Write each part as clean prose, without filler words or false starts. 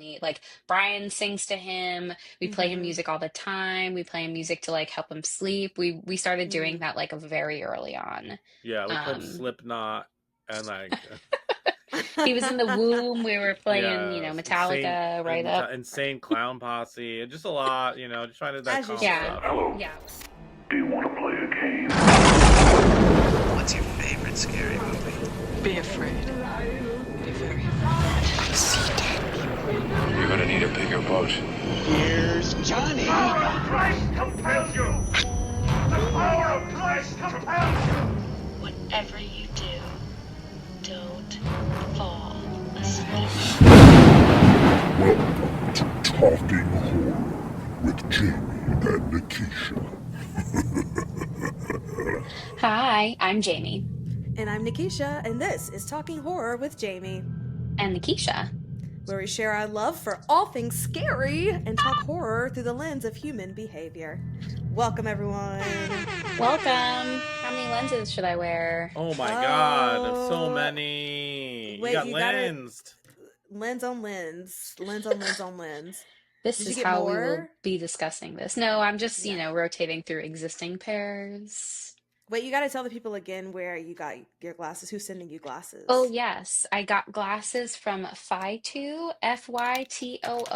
constantly, like, Brian sings to him. We play him Mm-hmm. music all the time. We play him music to like help him sleep. We started doing Mm-hmm. that like very early on. Yeah, we played Um, Slipknot and like he was in the womb. We were playing, yeah, Metallica right up. insane clown posse, and just a lot, just trying to that As you calm Yeah, should. stuff. Hello. yeah. Do you want to play a game? What's your favorite scary movie? Be afraid. Be very afraid. See dead people. You're gonna need a bigger boat. Here's Johnny. The power of Christ compels you! The power of Christ compels you! Whatever you do, don't fall asleep. Welcome to Talking Horror with Jamie and Nikisha. Hi, I'm Jamie. And I'm Nikisha, and this is Talking Horror with Jamie, And Nikisha. where we share our love for all things scary and talk horror through the lens of human behavior. Welcome, everyone. Welcome. How many lenses should I wear? Oh my god, so many. Wait, you got you gotta- lensed. Lens on lens. Lens on lens on lens. This Did you is get how we will more? be discussing this. No, I'm just, Yeah. rotating through existing pairs. Wait, you gotta tell the people again where you got your glasses. Who's sending you glasses? Oh, yes. I got glasses from Fytoo,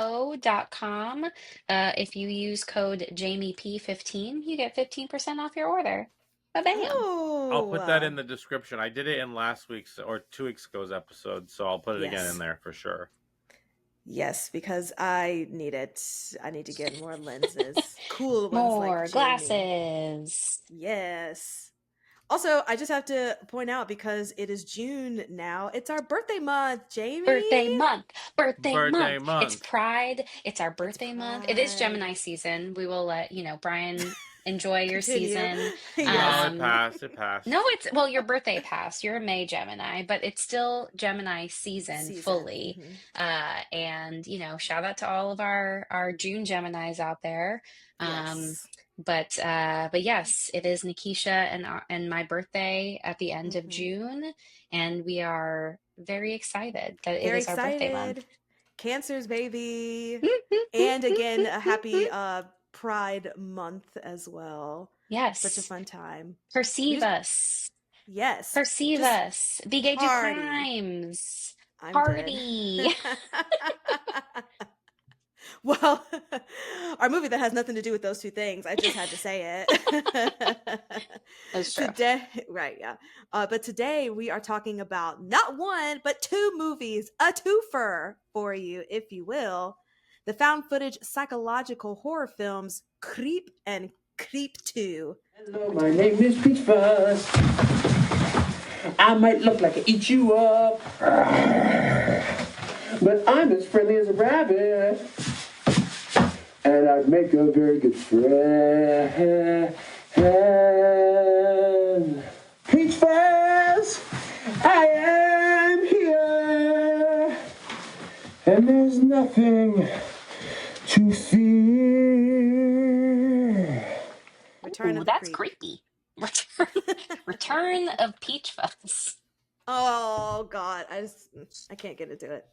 fytoo.com. If you use code JamieP15, you get 15% off your order. Ba-bam. Oh, I'll put that in the description. I did it in last week's or 2 weeks ago's episode, so I'll put it again Yes. in there for sure. Yes, because I need it. I need to get more lenses. Cool ones More like Jamie. glasses. Yes. Also, I just have to point out because it is June now. It's our birthday month, Jamie. Birthday month. Birthday Birthday month. month. It's Pride. It's our birthday month. It is Pride. Gemini season. We will let, Brian enjoy your Continue. season. Yes. No, it passed. No, your birthday passed. You're a May Gemini, but it's still Gemini season fully. Mhm. And shout out to all of our June Geminis out there. Yes. But yes, it is Nikisha and my birthday at the end of Mhm. June, and we are very excited that Very it is our birthday month. excited. Cancers, baby. And again, a happy Pride month as well. Yes. Such a fun time. Perceive us. Yes. Perceive Just us. Be gay to party. crimes. I'm Party. dead. Well, our movie that has nothing to do with those two things. I just had to say it. That's true. Today, right? Yeah. But today we are talking about not one but two movies, a twofer for you, if you will. The found footage psychological horror films Creep and Creep 2. Hello, my name is Peach Fuzz. I might look like I eat you up, but I'm as friendly as a rabbit, and I'd make a very good friend. Peach Fuzz, I am here, and there's nothing to fear. Return Ooh, of the that's Creep. creepy. Return of Peach Fuzz. Oh God, I can't get into it.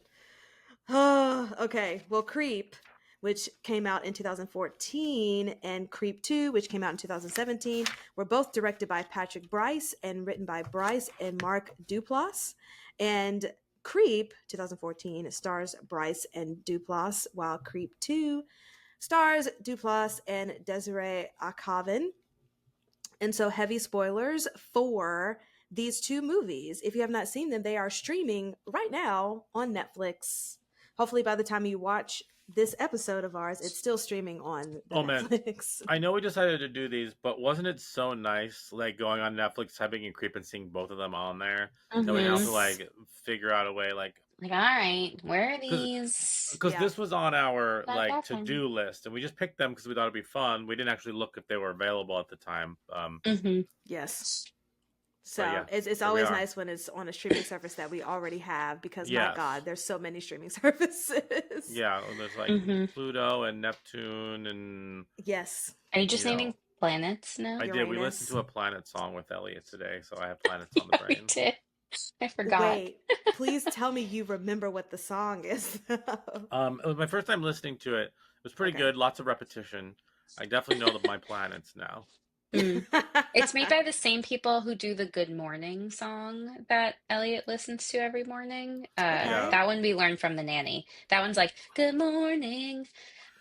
Oh, okay. Well, Creep, which came out in 2014, and Creep 2, which came out in 2017, were both directed by Patrick Bryce and written by Bryce and Mark Duplass. And Creep 2014 stars Bryce and Duplass, while Creep 2 stars Duplass and Desiree Akhavan. And so heavy spoilers for these two movies. If you have not seen them, they are streaming right now on Netflix. Hopefully by the time you watch this episode of ours, it's still streaming on the Netflix. Man, I know we decided to do these, but wasn't it so nice, like going on Netflix, typing in Creep and seeing both of them on there? Mhm. That we have to like figure out a way, like all right, where are these? Because this was on our Not like that to-do list, and we just picked them because we thought it'd be fun. We didn't actually look if they were available at the time. Yes. So yeah, it's here we always are. nice when it's on a streaming service that we already have, because my Yes. God, there's so many streaming services. Yeah, there's like Pluto and Neptune and Yes. Are you just you know. naming planets now? I did. We Uranus. listened to a Planet song with Elliot today, so I have planets on the We brain. did. I forgot. Wait, please tell me you remember what the song is. It was my first time listening to it. It was pretty Okay. good. Lots of repetition. I definitely know my planets now. Mm. It's made by the same people who do the Good Morning song that Elliot listens to every morning. Okay. That one we learned from the nanny. That one's like, good morning,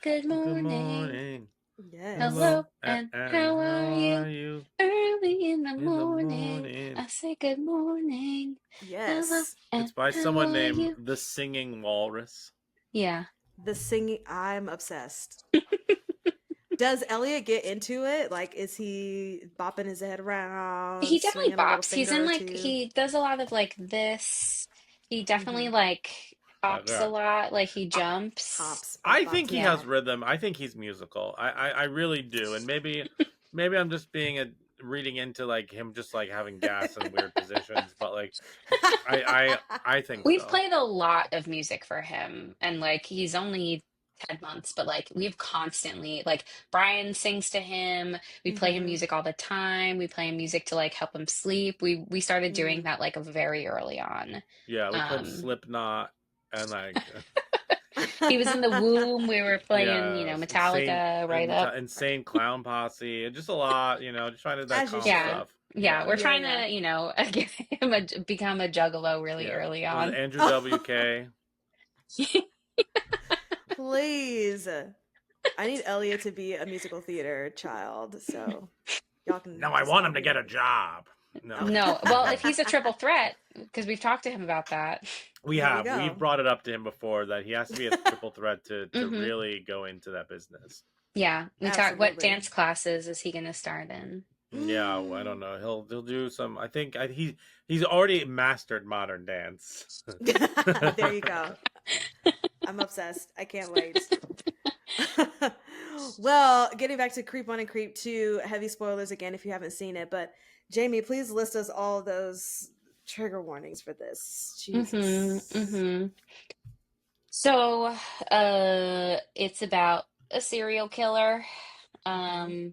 good Good morning, morning. Yes. hello, and how are you? you? Early in the In the morning, morning. I say good morning, hello, Yes. and It's by how someone are named you? the Singing Walrus. Yeah. The singing, I'm obsessed. Does Elliot get into it? Like, is he bopping his head around, He definitely swinging a little bops. He's finger in or like, two? he does a lot of like this. He definitely like hops a Yeah. lot, like he jumps. Hops. I Bop, think he Yeah. has rhythm. I think he's musical. I really do. And maybe I'm just reading into like him just like having gas in weird positions, but like I think We've so. played a lot of music for him, and like he's only 10 months, but like we've constantly, like Brian sings to him. We play him Mhm. music all the time. We play him music to like help him sleep. We started doing Mhm. that like very early on. Yeah, we played Um, Slipknot and like he was in the womb. We were playing, yeah, Metallica right up. insane clown posse, and just a lot, just trying to that As you calm should. Yeah. stuff. Yeah, we're Yeah, trying yeah. to, get him become a juggalo really Yeah. early It was on. Andrew WK. Please. I need Elliot to be a musical theater child, so y'all can. Now I just want help him to me get a out. job. No. No, well, if he's a triple threat, because we've talked to him about that. There we We've go. brought it up to him before that he has to be a triple threat to Hmm. really go into that business. Yeah, we talked. What Absolutely. dance classes is he going to start in? Yeah, I don't know. He'll do some. I think he's already mastered modern dance. There you go. I'm obsessed. I can't wait. Well, getting back to Creep 1 and Creep 2, heavy spoilers again if you haven't seen it, but Jamie, please list us all those trigger warnings for this. Jesus. Mm-hmm. So, it's about a serial killer. Okay.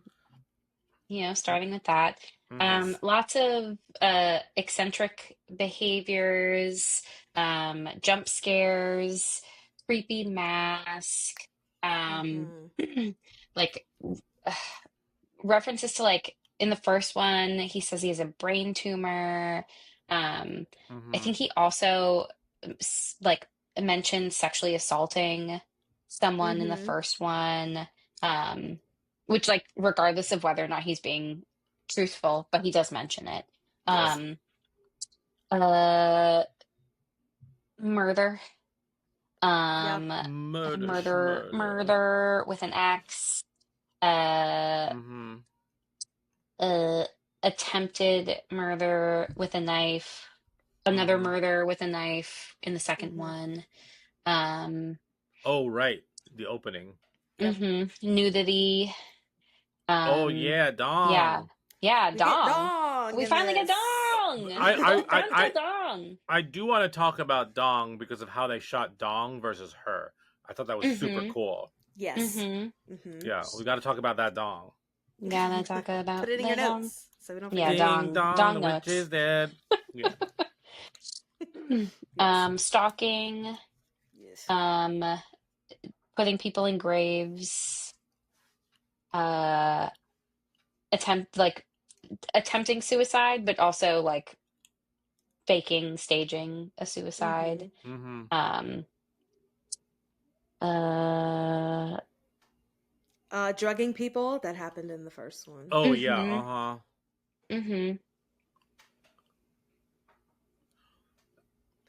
Starting with that. Mhm. Lots of eccentric behaviors, jump scares, creepy mask, um, like references to like in the first one, he says he has a brain tumor. I Mhm. think he also like mentioned sexually assaulting someone in the first one, which like regardless of whether or not he's being truthful, but he does mention it. Yes. Uh, murder, Yep. murder with an X. Uh, Mhm. Attempted murder with a knife, another Mhm. murder with a knife in the second one. Oh, right. The opening. Nudity. Oh yeah, Yeah, dong. yeah, We get dong. dong We in finally get this. dong. I Both times I got dong. I do want to talk about Dong because of how they shot Dong versus her. I thought that was super cool. Yes. Yeah, we got to talk about that Dong. Gotta talk about Put it in the your dong. notes so we don't Yeah, forget. Ding dong the witch is notes. dead. Yeah. Yes. Stalking. Yes. Putting people in graves. Attempting suicide, but also like staging a suicide. Mhm. Drugging people, that happened in the first one. Oh yeah, uh-huh.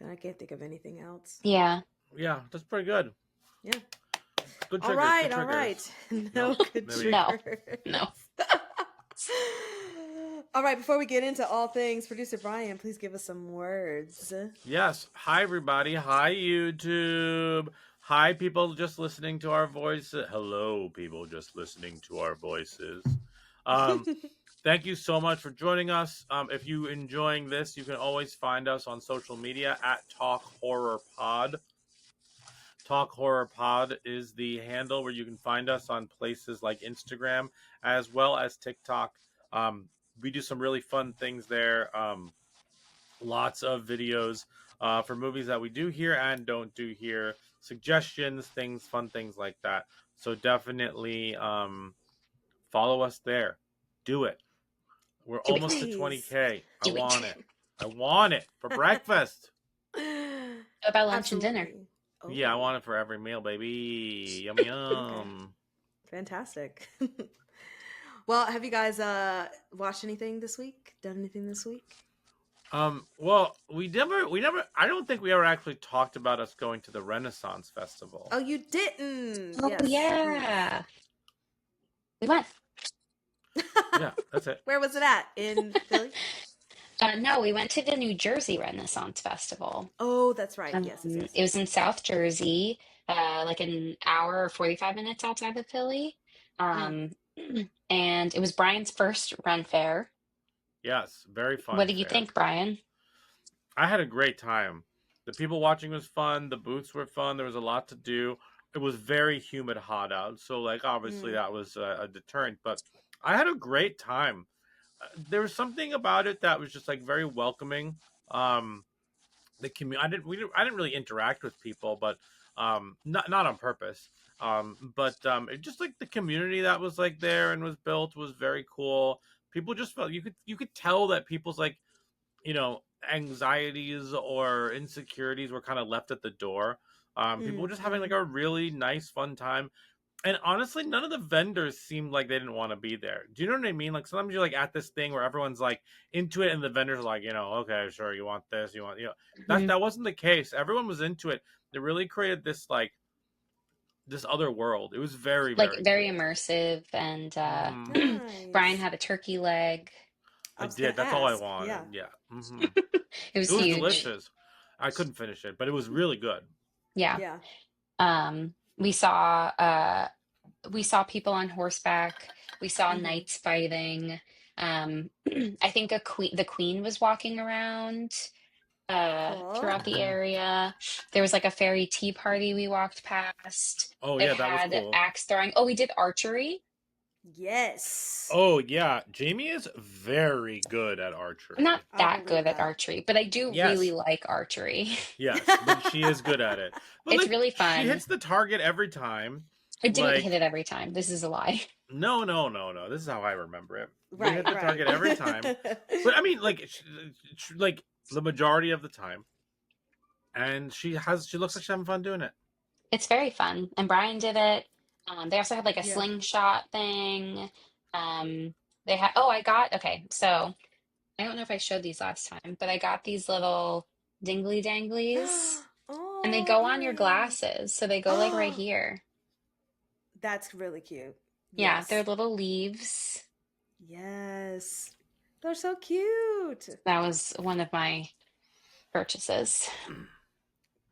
But I can't think of anything else. Yeah. Yeah, that's pretty good. Yeah. Good All triggers. right, Good all triggers. right. No good maybe. triggers. No. All right, before we get into all things, producer Brian, please give us some words. Yes. Hi everybody. Hi YouTube. Hi people just listening to our voices. Hello people just listening to our voices. Thank you so much for joining us. If you enjoying this, you can always find us on social media at Talk Horror Pod. Talk Horror Pod is the handle where you can find us on places like Instagram as well as TikTok. We do some really fun things there. lots of videos for movies that we do here and don't do here, suggestions, things, fun things like that. So definitely follow us there. Do it. We're Do it. almost to Please. 20K. I Do want it. it. I want it for breakfast. How about lunch and dinner? Absolutely. Yeah, I Oh, want it for every meal, baby. Yum yum. fantastic. Well, have you guys watched anything this week? Done anything this week? Well, we never I don't think we ever actually talked about us going to the Renaissance Festival. Oh, you didn't. Oh Yes. yeah, we went. Yeah, that's it. Where was it at? In Philly? No, we went to the New Jersey Renaissance Festival. Oh, that's right. Yes, yes, yes. It was in South Jersey, like an hour or 45 minutes outside of Philly. And it was Brian's first Renn Fair. Yes, very fun. What did you fair. think, Brian? I had a great time. The people watching was fun. The booths were fun. There was a lot to do. It was very humid, hot out. So, like, obviously that was a deterrent. But I had a great time. There was something about it that was just like very welcoming. I didn't really interact with people, but not on purpose. It just like the community that was like there and was built was very cool. People just felt you could tell that people's like, you know, anxieties or insecurities were kind of left at the door. People were just having like a really nice, fun time. And honestly, none of the vendors seemed like they didn't want to be there. Do you know what I mean? Like sometimes you're like at this thing where everyone's like into it, and the vendors are like, you know, okay, sure, you want this, you want, you know, that wasn't the case. Everyone was into it. They really created this like this other world. It was very, Like very very cool. immersive, and Nice. Brian had a turkey leg. I I was did. gonna That's all I ask. wanted. Yeah. Yeah. It was It was huge. delicious. I couldn't finish it, but it was really good. Yeah. Yeah. We saw people on horseback. We saw knights fighting. I think the queen was walking around throughout the area. There was like a fairy tea party we walked past. Oh They yeah, that was had cool. axe throwing. Oh, we did archery. Yes. Oh yeah, Jamie is very good at archery. I'm not I that believe good at that. archery, but I do Yes. really like archery. Yes, but she is good at it. But It's like, really she fun. hits the target every time. I didn't Like, hit it every time. This is a lie. no. This is how I remember it. You Right. hit the target every time. But I mean, like, like the majority of the time, and she looks like she's having fun doing it. It's very fun. And Brian did it. They also had like a Yeah. slingshot thing. Okay, so I don't know if I showed these last time, but I got these little dingly danglies, Oh, and they go on your yay. glasses. So they go like right here. That's really cute. Yeah, Yes. they're little leaves. Yes. They're so cute. That was one of my purchases.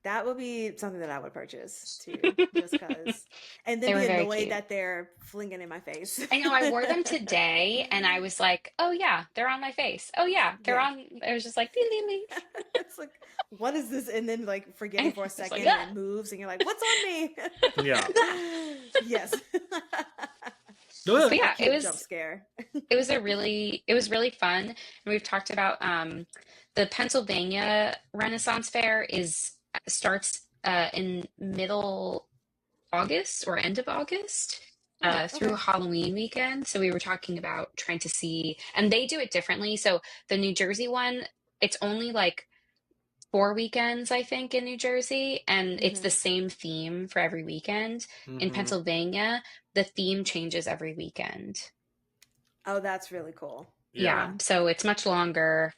That would be something that I would purchase too, just because. And They then were be very annoyed cute. that they're flinging in my face. I know I wore them today, and I was like, "Oh yeah, they're on my face. Oh yeah, they're Yeah. on." I was just like, "Ding, ding, ding." It's like, what is this? And then like forgetting for a It's like, second, "Ah." and it moves, and you're like, what's on me? Yeah. Yes. But yeah, Cute it was jump scare. it was really fun. And we've talked about the Pennsylvania Renaissance Fair starts in middle August or end of August through Halloween weekend. So we were talking about trying to see, and they do it differently. So the New Jersey one, it's only like 4 weekends, I think, in New Jersey, and it's the same theme for every weekend. In Pennsylvania, the theme changes every weekend. Oh, that's really cool. Yeah, so it's much longer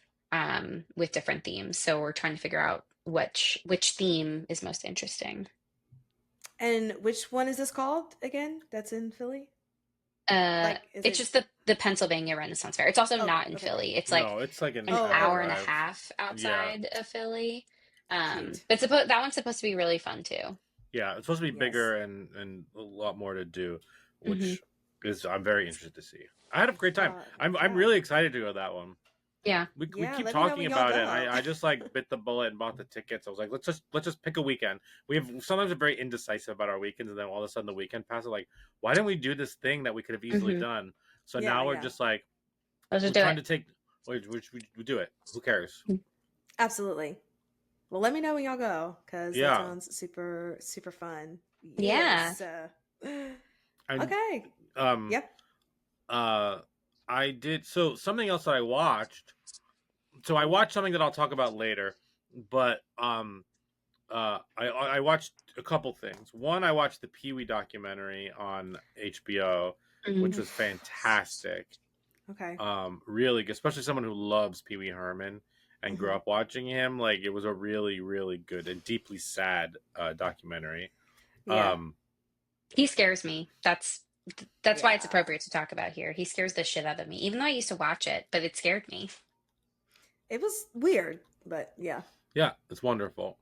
with different themes. So we're trying to figure out which theme is most interesting. And which one is this called again? That's in Philly? It's just the Pennsylvania Renaissance Fair. It's also not in Philly. It's like no, it's like an hour and a drive. half outside of Philly. Cute. But that one's supposed to be really fun too. Yeah, it's supposed to be bigger and a lot more to do, which is I'm very interested to see. I had a great time. I'm really excited to go to that one. Yeah. We keep let me know talking when about y'all it. go. I just like bit the bullet and bought the tickets. I was like, let's just pick a weekend. Sometimes we're very indecisive about our weekends, and then all of a sudden the weekend passes. Like, why didn't we do this thing that we could have easily done? So now we're just like, Let's we're just do trying it. to take. We do it. Who cares? Absolutely. Well, let me know when y'all go, because that Yeah. sounds super, super fun. Yeah. Yes. And, Okay. Um. Yep. I did so something else that I watched. So I watched something that I'll talk about later, but I watched a couple things. One, I watched the Pee Wee documentary on HBO, which was fantastic. Okay. Really good, especially someone who loves Pee Wee Herman and grew Mhm. up watching him. Like, it was a really, really good and deeply sad documentary. Yeah. He scares me. That's why it's Yeah. appropriate to talk about here. He scares the shit out of me, even though I used to watch it, but it scared me. It was weird, but yeah. Yeah, it's wonderful.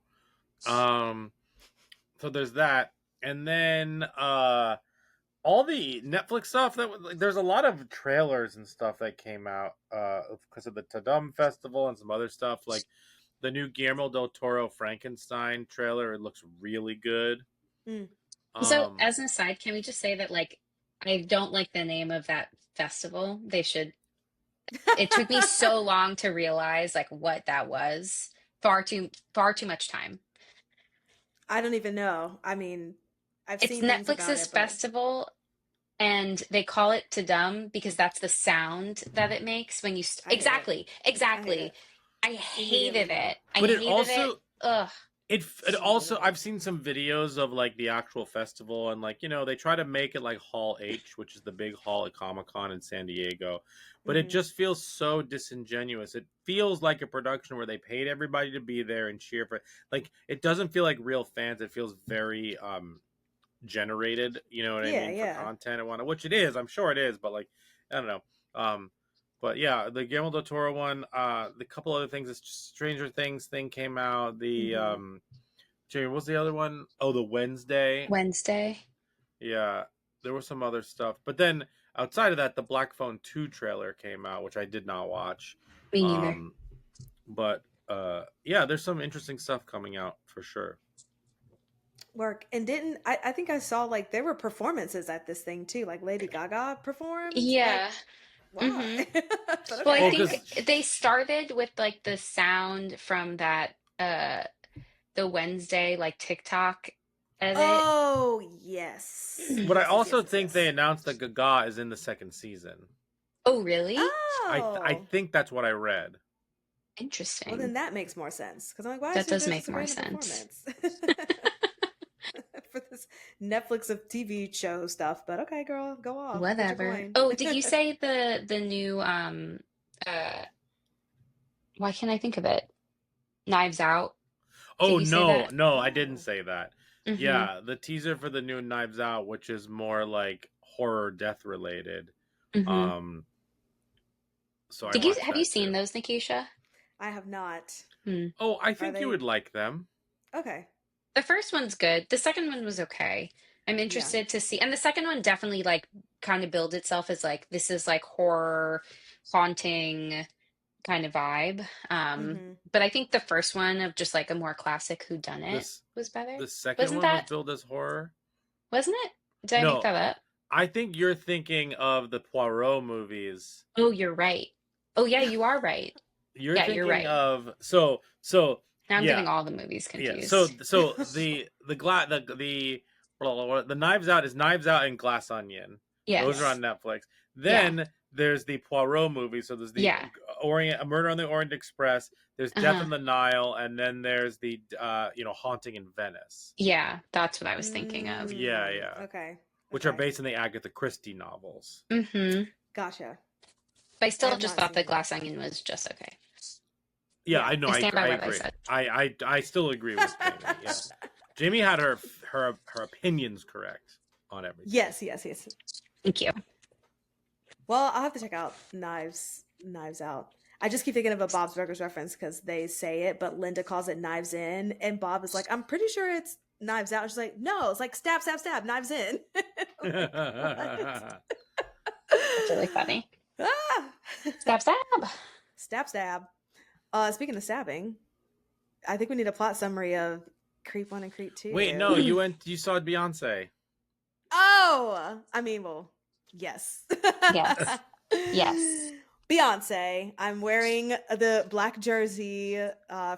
So there's that, and then all the Netflix stuff there's a lot of trailers and stuff that came out because of the Tadum Festival and some other stuff, like the new Guillermo del Toro Frankenstein trailer. It looks really good. Mm. So, as an aside, can we just say that, like, I don't like the name of that festival. They should. It took me so long to realize like what that was. Far too much time. I don't even know. I mean, I've It's seen things about Netflix's it, but festival, and they call it Tadum because that's the sound that it makes when you I hate it. exactly I hate it. I Immediately hated no. it. I But it hated it. also Ugh. it also, I've seen some videos of like the actual festival, and like, they try to make it like Hall H, which is the big hall at Comic-Con in San Diego, but it just feels so disingenuous. It feels like a production where they paid everybody to be there and cheer for, like, it doesn't feel like real fans. It feels very generated, you know what I mean, for content and whatnot, which it is, I'm sure it is, but like, I don't know. But yeah, the Guillermo del Toro one, the couple other things, this Stranger Things thing came out. The Jamie, what's the other one? Oh, the Wednesday. Yeah, there was some other stuff, but then outside of that, the Black Phone 2 trailer came out, which I did not watch. Me neither. But yeah, there's some interesting stuff coming out for sure. Work. And didn't I think I saw like there were performances at this thing too, like Lady Gaga performed. Yeah. Like, why? But Well, I okay. think they started with like the sound from that the Wednesday like TikTok edit. Oh yes. But I also think they announced that Gaga is in the second season. Oh really? Oh. I think that's what I read. Interesting. Well, then that makes more sense, because I'm like, why that is does there make just a more random sense. for this Netflix of TV show stuff? But okay, girl, go off. Whatever. Oh, did you say the new why can't I think of it? Knives Out. Oh no, I didn't say that. Mm-hmm. Yeah, the teaser for the new Knives Out, which is more like horror death related. Mm-hmm. So have you seen those, Nikisha? I have not. Oh, I think you would like them. Okay. The first one's good. The second one was okay. I'm interested to see, and the second one definitely like kind of builds itself as like this is like horror, haunting kind of vibe. But I think the first one of just like a more classic whodunit was better. The second one was billed as horror, wasn't it? Did I make that up? I think you're thinking of the Poirot movies. Oh, you're right. Oh yeah, you are right. You're right. Of so now I'm getting all the movies confused. Yeah. So the Knives Out is Knives Out and Glass Onion. Yeah, those are on Netflix. Then there's the Poirot movie. So there's the A Murder on the Orient Express. There's Death on the Nile, and then there's the Haunting in Venice. Yeah, that's what I was thinking of. Yeah. Okay. Which are based on the Agatha Christie novels. Gotcha. But I still just thought the Glass Onion was just okay. Yeah, I know. I agree. I still agree with Jamie. Yeah. Jamie had her opinions correct on everything. Yes. Thank you. Well, I'll have to check out Knives Out. I just keep thinking of a Bob's Burgers reference because they say it, but Linda calls it Knives In, and Bob is like, "I'm pretty sure it's Knives Out." And she's like, "No, it's like stab, stab, stab, knives in." That's really funny. Stab, stab. Speaking of stabbing, I think we need a plot summary of Creep 1 and Creep 2. Wait, no, you saw Beyoncé. Oh, I mean, well, yes. Yes. Beyonce. I'm wearing the black jersey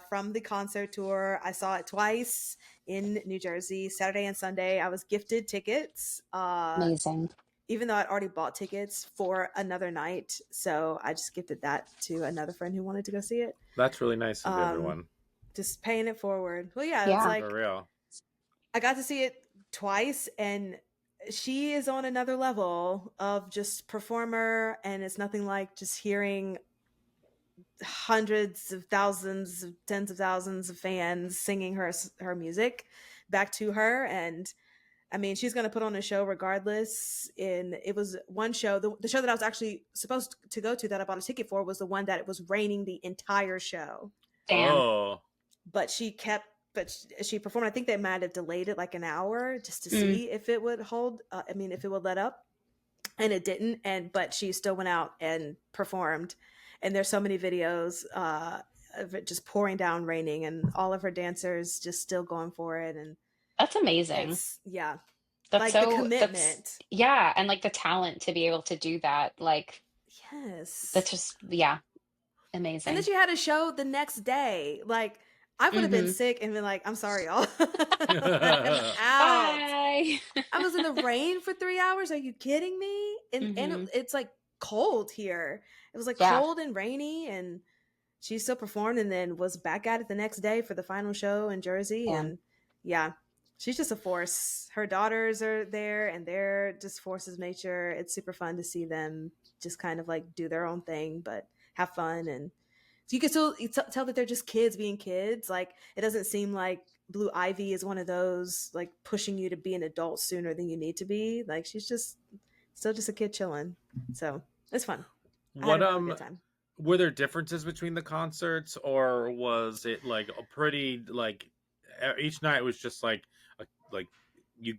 from the concert tour. I saw it twice in New Jersey, Saturday and Sunday. I was gifted tickets, Amazing. even though I'd already bought tickets for another night. So I just gifted that to another friend who wanted to go see it. That's really nice of everyone. Just paying it forward. Well, yeah, it's Yeah. like For real. I got to see it twice, and she is on another level of just performer, and it's nothing like just hearing hundreds of thousands, tens of thousands of fans singing her music back to her. And I mean, she's going to put on a show regardless. And it was one show, the show that I was actually supposed to go to that I bought a ticket for was the one that it was raining the entire show. Damn. Oh. But she performed. I think they might have delayed it like an hour just to see if it would hold. If it would let up, and it didn't. But she still went out and performed. And there's so many videos of it just pouring down, raining, and all of her dancers just still going for it. And that's amazing. Yeah, that's like so the commitment. Yeah, and like the talent to be able to do that. Like, yes, that's just amazing. And then she had a show the next day. Like, I would have been sick and been like, I'm sorry, y'all. I'm out. Bye. I was in the rain for 3 hours. Are you kidding me? And it's like cold here. It was like cold and rainy, and she still performed and then was back at it the next day for the final show in Jersey. And she's just a force. Her daughters are there, and they're just forces of nature. It's super fun to see them just kind of like do their own thing, but have fun. And so you can still tell that they're just kids being kids. Like, it doesn't seem like Blue Ivy is one of those like pushing you to be an adult sooner than you need to be. Like, she's just still just a kid chilling. So it's fun. What good time. Were there differences between the concerts, or was it like a pretty like each night was just like you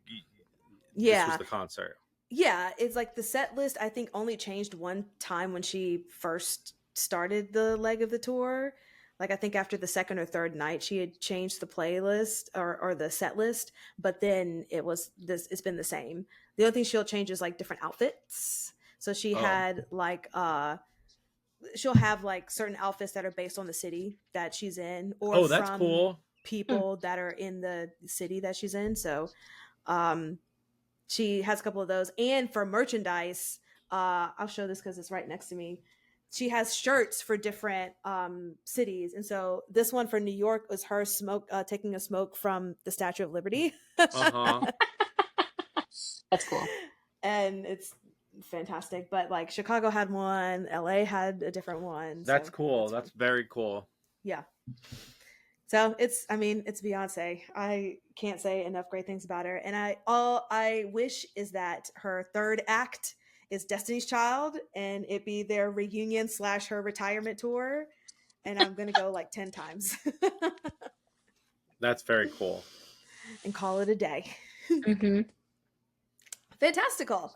this was the concert? Yeah, it's like the set list I think only changed one time when she first started the leg of the tour. Like, I think after the second or third night she had changed the playlist or the set list, but then it's been the same. The only thing she'll change is like different outfits. So she had like she'll have like certain outfits that are based on the city that she's in, or that's from cool. people that are in the city that she's in. So she has a couple of those. And for merchandise, I'll show this because it's right next to me. She has shirts for different cities. And so this one for New York was her taking a smoke from the Statue of Liberty. That's cool. And it's fantastic. But like Chicago had one, LA had a different one. That's cool. That's very cool. Yeah. So it's Beyonce. I can't say enough great things about her. And all I wish is that her third act is Destiny's Child, and it be their reunion / her retirement tour. And I'm going to go like 10 times. That's very cool. And call it a day. Fantastical.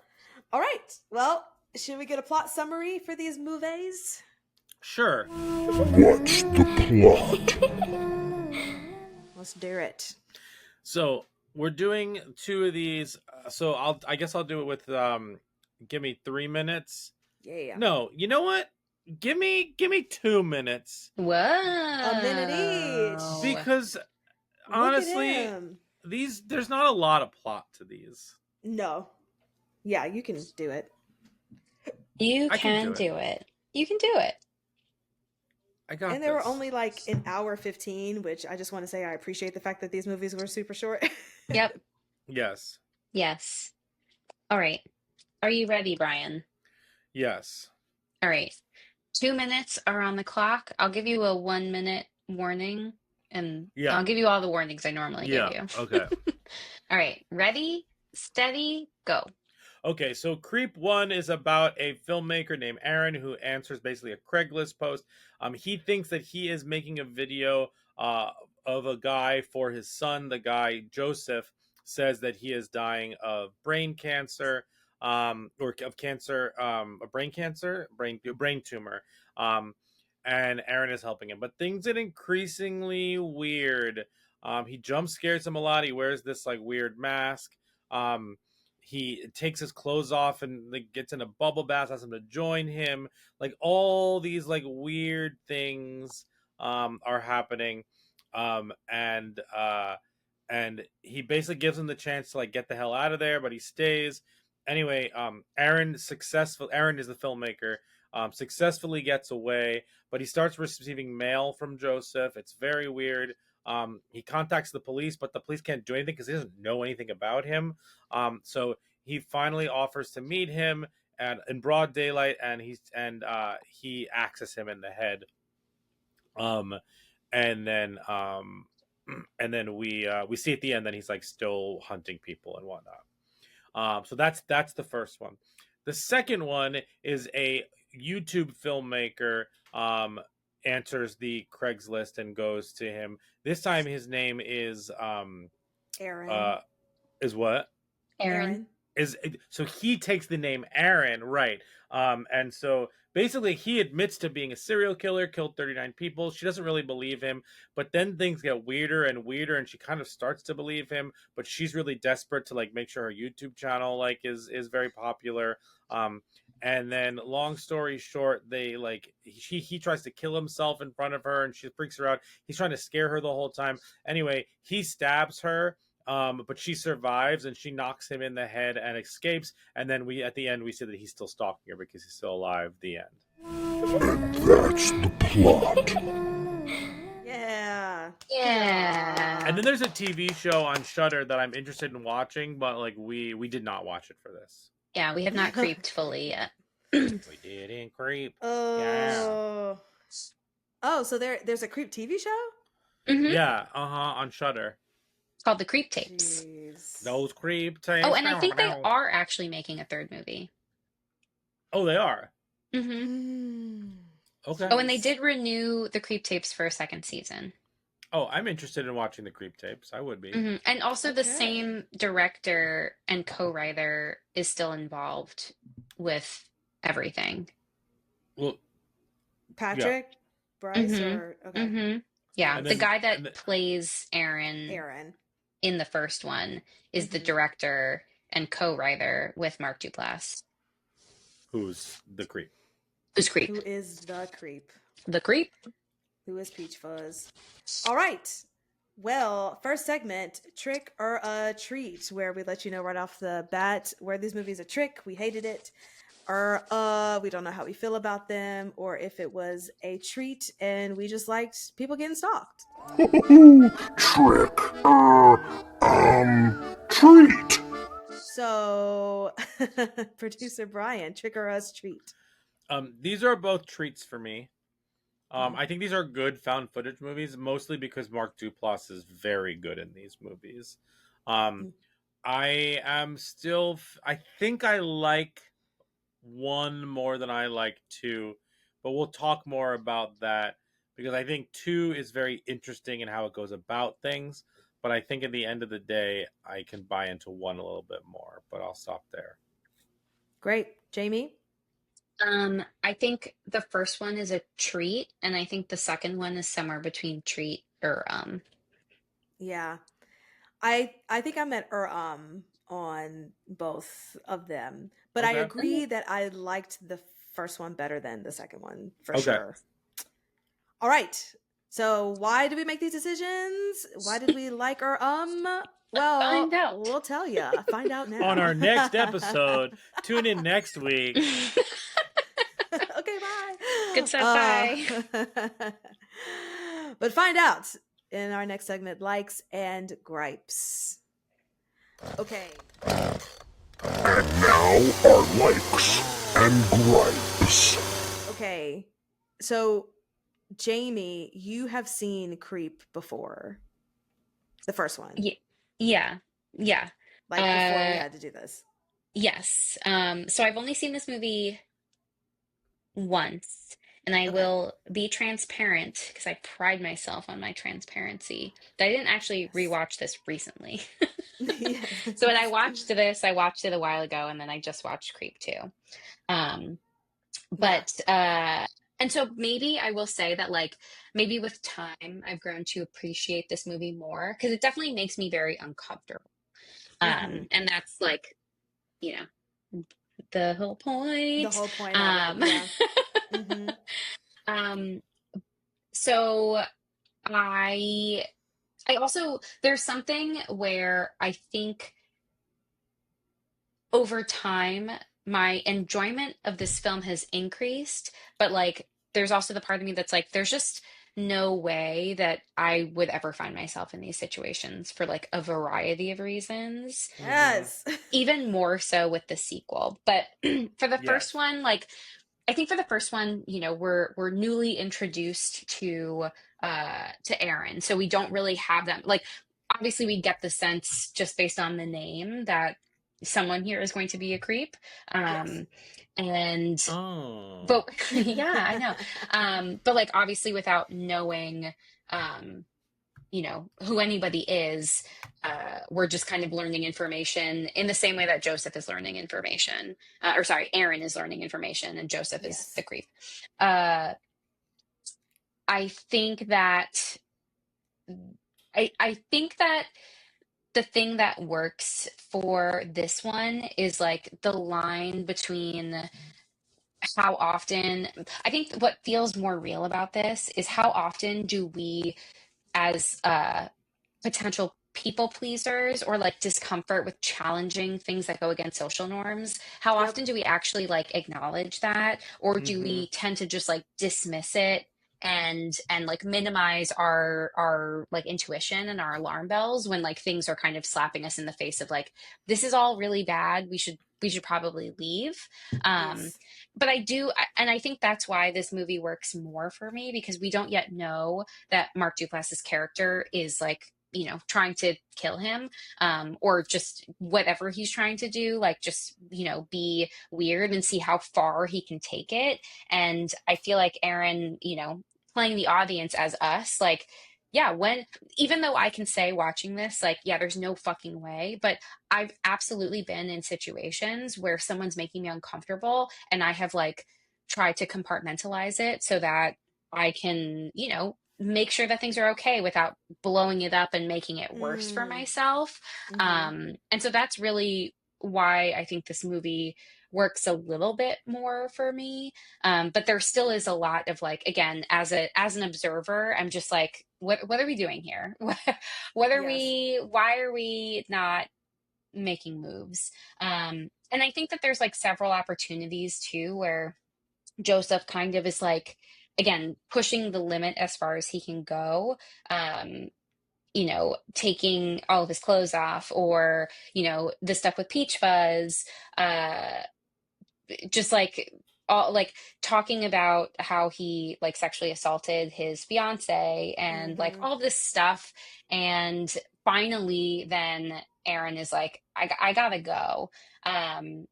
All right. Well, should we get a plot summary for these movies? Sure. What's the plot? Let's do it. So we're doing two of these. So I guess I'll do it with give me 3 minutes. Yeah. No, you know what? Give me 2 minutes. Whoa. A minute each. Because honestly, there's not a lot of plot to these. No. Yeah, you can do it. You can do it. You can do it. I got And they were only like an hour 15, which I just want to say I appreciate the fact that these movies were super short. Yep. Yes. Yes. All right. Are you ready, Brian? Yes. All right. 2 minutes are on the clock. I'll give you a 1 minute warning, and I'll give you all the warnings I normally give you. Okay. All right. Ready, steady, go. Okay, so Creep 1 is about a filmmaker named Aaron who answers basically a Craigslist post. He thinks that he is making a video of a guy for his son. The guy, Joseph, says that he is dying of brain cancer, or of cancer, a brain cancer, brain tumor. And Aaron is helping him. But things get increasingly weird. He jump scares him a lot. He wears this like weird mask. he takes his clothes off and like gets in a bubble bath, asks him to join him. Like all these like weird things are happening. Um, and uh, and he basically gives him the chance to like get the hell out of there, but he stays. Anyway, Aaron is the filmmaker. Successfully gets away, but he starts receiving mail from Joseph. It's very weird. He contacts the police, but the police can't do anything because he doesn't know anything about him. So he finally offers to meet him in broad daylight, and he axes him in the head. Um, and then and then we see at the end that he's like still hunting people and whatnot. So that's the first one. The second one is a YouTube filmmaker answers the Craigslist and goes to him. This time his name is Aaron. Is what? Aaron. So he takes the name Aaron, right? And so basically he admits to being a serial killer, killed 39 people. She doesn't really believe him, but then things get weirder and weirder, and she kind of starts to believe him, but she's really desperate to like make sure her YouTube channel like is very popular. And then long story short, they like he tries to kill himself in front of her, and she freaks her out. He's trying to scare her the whole time. Anyway, he stabs her. But she survives, and she knocks him in the head and escapes. And then at the end we see that he's still stalking her because he's still alive. The end. And that's the plot. Yeah. And then there's a TV show on Shudder that I'm interested in watching, but like we did not watch it for this. Yeah, we have not creeped fully yet. We didn't creep. Oh. Yeah. Oh, so there's a creep TV show? Mm-hmm. Yeah, on Shudder. It's called The Creep Tapes. Jeez. Those creep tapes. Oh, and I think they are actually making a third movie. Oh, they are? Mm-hmm. Okay. Oh, and they did renew The Creep Tapes for a second season. Oh, I'm interested in watching The Creep Tapes. I would be. Mm-hmm. And also the same director and co-writer is still involved with everything. Well, Patrick? Yeah. Bryce? Mm-hmm. Or okay. Mm-hmm. Yeah, And the guy that plays Aaron in the first one is the director and co-writer with Mark Duplass. Who's the creep? Who's creep? Who is the creep? The creep? Who is Peach Fuzz? All right. Well, first segment, trick or a treat, where we let you know right off the bat where this movie is a trick. We hated it. Or we don't know how we feel about them, or if it was a treat and we just liked people getting stalked. Trick. Treat. So, producer Brian, trick or us treat. These are both treats for me. I think these are good found footage movies, mostly because Mark Duplass is very good in these movies. I think I like one more than I like two, but we'll talk more about that because I think two is very interesting in how it goes about things, but I think at the end of the day I can buy into one a little bit more, but I'll stop there. Great. Jamie? I think the first one is a treat, and I think the second one is somewhere between treat or Yeah. I think I'm at on both of them, but I agree that I liked the first one better than the second one for sure. All right. So why did we make these decisions? Why did we like our Well, find out. We'll tell you. Find out now. On our next episode. Tune in next week. Okay, bye. Good stuff, bye. But find out in our next segment, likes and gripes. Okay. And now our likes and gripes. Okay. So, Jamie, you have seen Creep before. The first one. Yeah. Like before we had to do this. Yes. So I've only seen this movie once, and I will be transparent because I pride myself on my transparency. I didn't actually rewatch this recently. So when I watched it a while ago, and then I just watched Creep 2. And so maybe I will say that, like, maybe with time I've grown to appreciate this movie more because it definitely makes me very uncomfortable. And that's like you know, the whole The point. whole point of it, yeah. Mm-hmm. Um, so I also, there's something where I think over time my enjoyment of this film has increased, but like there's also the part of me that's like there's just no way that I would ever find myself in these situations for like a variety of reasons, Yes. even more so with the sequel. But for the first Yes. one, like I think for the first one, we're newly introduced to Aaron, so we don't really have them. Like, obviously, we get the sense just based on the name that someone here is going to be a creep. Yes. And Oh. but yeah, I know. But like obviously, without knowing, who anybody is, we're just kind of learning information in the same way that Joseph is learning information, or sorry, Aaron is learning information and Joseph is Yes. the creep. uh I think that I think that the thing that works for this one is like the line between how often, I think what feels more real about this is how often do we, as potential people pleasers or like discomfort with challenging things that go against social norms, how Yep. often do we actually like acknowledge that, or do Mm-hmm. we tend to just like dismiss it and like minimize our like intuition and our alarm bells when like things are kind of slapping us in the face of like, this is all really bad, we should probably leave. um Yes. but and I think that's why this movie works more for me, because we don't yet know that Mark Duplass's character is like, trying to kill him, or just whatever he's trying to do, like just, be weird and see how far he can take it. And I feel like Aaron, playing the audience as us, like, yeah, even though I can say watching this, like, yeah, there's no fucking way, but I've absolutely been in situations where someone's making me uncomfortable and I have like tried to compartmentalize it so that I can, make sure that things are okay without blowing it up and making it worse for Mm. myself. Mm-hmm. And so that's really why I think this movie works a little bit more for me. But there still is a lot of like, again, as an observer, I'm just like, what are we doing here? Yes. Why are we not making moves? And I think that there's like several opportunities too where Joseph kind of is like, again, pushing the limit as far as he can go. Um, taking all of his clothes off, or, the stuff with Peach Fuzz, uh, just like all like talking about how he like sexually assaulted his fiance and like Mm-hmm. all this stuff. And finally, then Aaron is like, I gotta go. Um,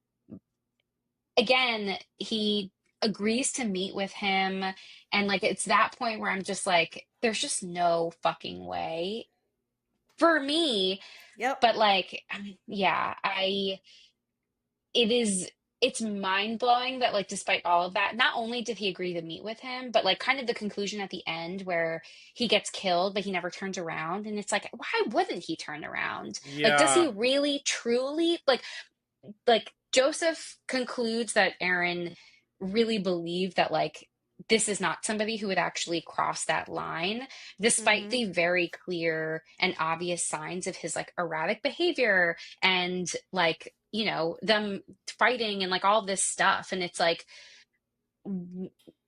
Again, he agrees to meet with him, and like it's that point where I'm just like, there's just no fucking way for me. Yep. But like, yeah, it is it's mind-blowing that like despite all of that, not only did he agree to meet with him, but like kind of the conclusion at the end where he gets killed but he never turns around, and it's like, why wouldn't he turn around? Like, does he Yeah. really truly like Joseph concludes that Aaron really believed that like this is not somebody who would actually cross that line, despite Mm-hmm. the very clear and obvious signs of his like erratic behavior and like, them fighting and like all this stuff. And it's like,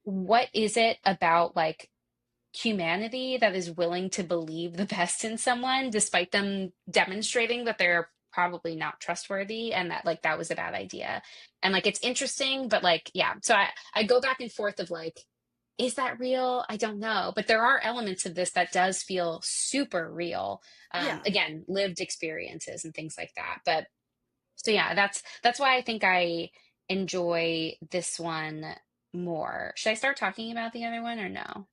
what is it about like humanity that is willing to believe the best in someone despite them demonstrating that they're probably not trustworthy and that like that was a bad idea? And like it's interesting, but like, yeah, so I go back and forth of like, is that real? I don't know, but there are elements of this that does feel super real. Yeah. Again, lived experiences and things like that. But so yeah, that's why I think I enjoy this one more. Should I start talking about the other one or no?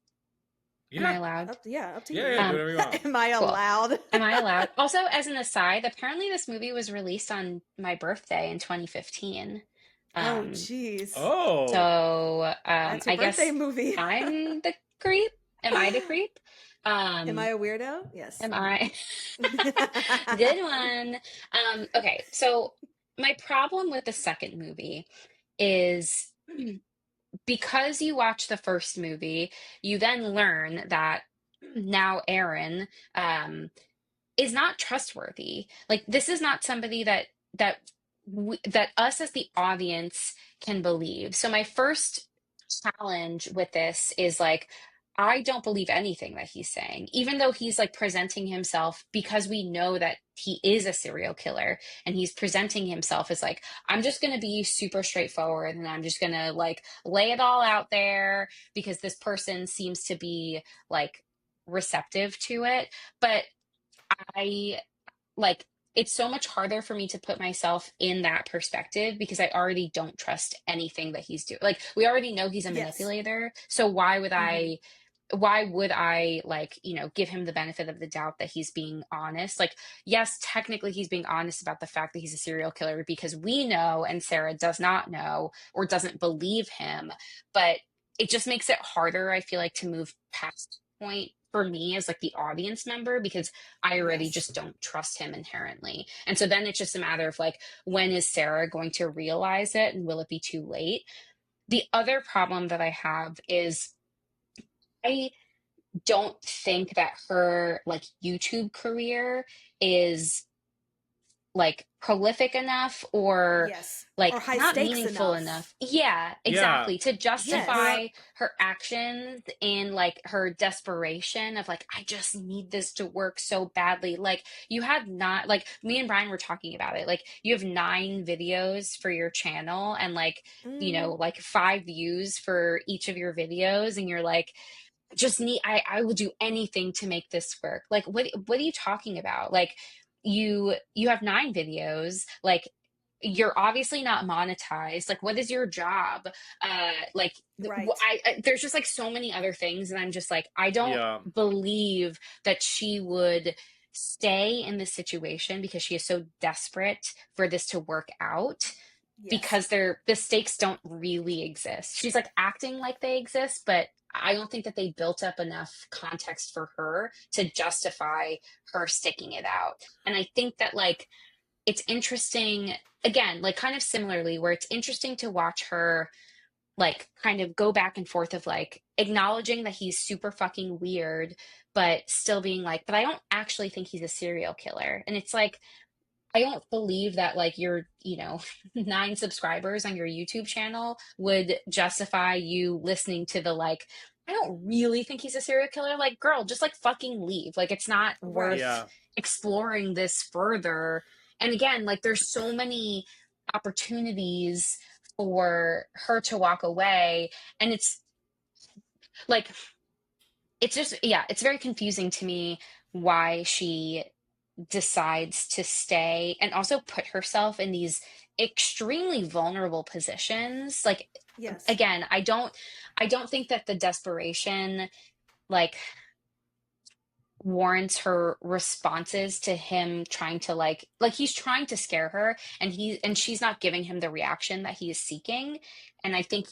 Am I Yeah. allowed? Up to Yeah, yeah, you. do Um, whatever you want. Am I cool. allowed? Am I allowed? Also, as an aside, apparently this movie was released on my birthday in 2015. Oh, Um, jeez. Oh. so That's your I birthday guess movie. I'm the creep. Am I the creep? Am I Um, a weirdo? Yes. am I? Good one. Okay, so my problem with the second movie is because you watch the first movie, you then learn that now Aaron is not trustworthy. Like this is not somebody that us as the audience can believe. So my first challenge with this is like I don't believe anything that he's saying, even though he's like presenting himself because we know that he is a serial killer and he's presenting himself as like, I'm just going to be super straightforward and I'm just going to like lay it all out there because this person seems to be like receptive to it. But I like it's so much harder for me to put myself in that perspective because I already don't trust anything that he's doing. Like we already know he's a Yes. manipulator. So why would I like, give him the benefit of the doubt that he's being honest? Like, yes, technically he's being honest about the fact that he's a serial killer because we know and Sarah does not know or doesn't believe him. But it just makes it harder, I feel like, to move past the point for me as like the audience member because I already Yes. just don't trust him inherently. And so then it's just a matter of like, when is Sarah going to realize it and will it be too late? The other problem that I have is I don't think that her like YouTube career is like prolific enough or Yes. Or like high not stakes meaningful enough. enough. Yeah, Yeah. exactly. To And her justify her actions in like her desperation of like, I just need this to work so badly. Like you had not like me and Brian were talking about it. Like you have 9 videos for your channel and like, like 5 views for each of your videos. And you're like, just need I will do anything to make this work. Like what are you talking about? Like you have 9 videos, like you're obviously not monetized. Like what is your job? Like Right. there's just like so many other things and I'm just like I don't yeah. believe that she would stay in this situation because she is so desperate for this to work out Yes. because the stakes don't really exist. She's like acting like they exist, but I don't think that they built up enough context for her to justify her sticking it out. And I think that like it's interesting again, like kind of similarly where it's interesting to watch her like kind of go back and forth of like acknowledging that he's super fucking weird but still being like, but I don't actually think he's a serial killer. And it's like I don't believe that like your, 9 subscribers on your YouTube channel would justify you listening to the like, I don't really think he's a serial killer. Like, girl, just like fucking leave. Like, it's not Right. worth Yeah. exploring this further. And again, like, there's so many opportunities for her to walk away. And it's like, it's just, yeah, it's very confusing to me why she decides to stay and also put herself in these extremely vulnerable positions. Like Yes. again, I don't think that the desperation like warrants her responses to him trying to like he's trying to scare her and she's not giving him the reaction that he is seeking. And I think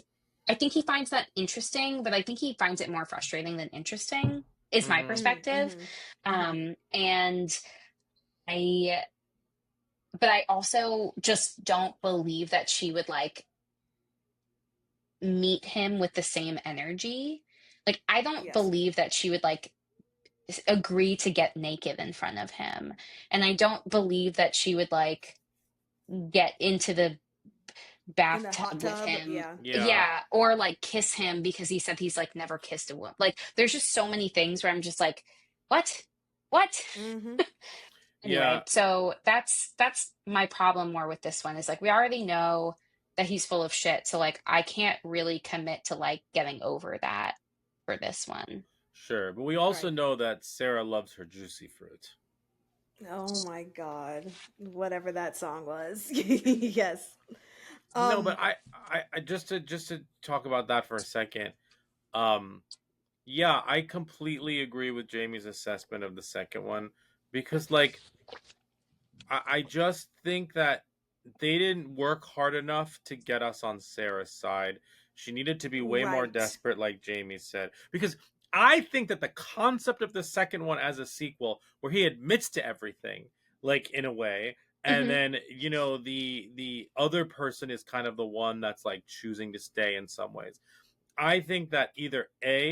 he finds that interesting, but I think he finds it more frustrating than interesting is my Mm-hmm. perspective. And I but I also just don't believe that she would like meet him with the same energy. Like I don't Yes. believe that she would like agree to get naked in front of him. And I don't believe that she would like get into the In the hot bathtub with tub. him. Yeah. Yeah. Yeah, or like kiss him because he said he's like never kissed a woman. Like there's just so many things where I'm just like, what? What? Mm-hmm. Yeah. Anyway, so that's my problem more with this one is like we already know that he's full of shit, so like I can't really commit to like getting over that for this one. Sure. But we also Right. know that Sarah loves her juicy fruit. Oh my God. Whatever that song was. Yes. No, but Um. I just to talk about that for a second. Um yeah, I completely agree with Jamie's assessment of the second one because like I just think that they didn't work hard enough to get us on Sarah's side. She needed to be way more Right. desperate, like Jamie said. Because I think that the concept of the second one as a sequel, where he admits to everything, like in a way, and then the other person is kind of the one that's like choosing to stay in some ways. I think that either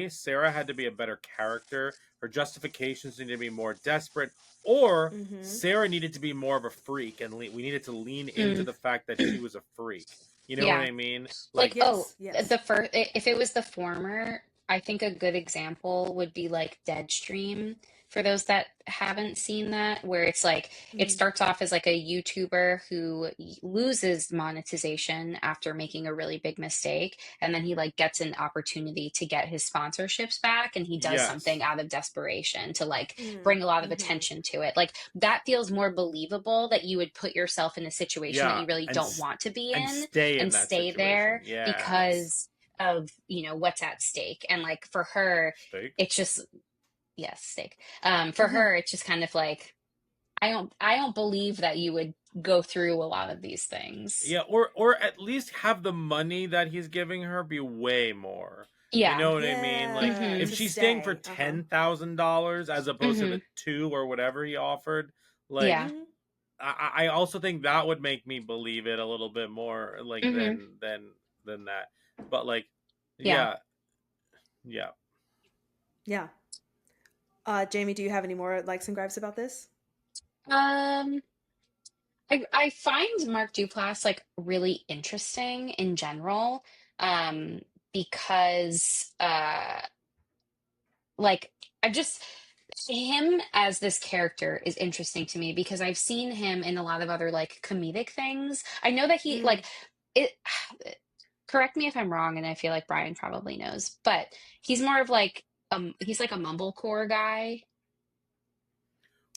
Sarah had to be a better character, her justifications needed to be more desperate, or Sarah needed to be more of a freak, and we needed to lean into the fact that she was a freak. You know what Yeah. I mean? Like, Yes, yes. the first, if it was the former, I think a good example would be like Deadstream. For those that haven't seen that, where it's like it starts off as like a YouTuber who loses monetization after making a really big mistake, and then he like gets an opportunity to get his sponsorships back, and he does something Yes. out of desperation to like bring a lot of attention to it. Like that feels more believable, that you would put yourself in a situation that Yeah, you really and don't want to be and in stay in and that stay situation. there Yes. because of what's at stake. And like for her, Steak. it's just yes, steak. For her, it's just kind of like I don't believe that you would go through a lot of these things. Yeah, or at least have the money that he's giving her be way more. You Yeah. know what I mean? Like Yeah, if to she's staying for stay. $10,000 as opposed to Hmm. the 2 or whatever he offered, like Yeah. I also think that would make me believe it a little bit more, like Hmm. than that. But like, Yeah. yeah, yeah. Yeah. Jamie, do you have any more likes and gripes about this? Um, I find Mark Duplass like really interesting in general, um, because like I just him as this character is interesting to me because I've seen him in a lot of other like comedic things. I know that he like it correct me if I'm wrong, and I feel like Brian probably knows, but he's more of like he's like a mumblecore guy.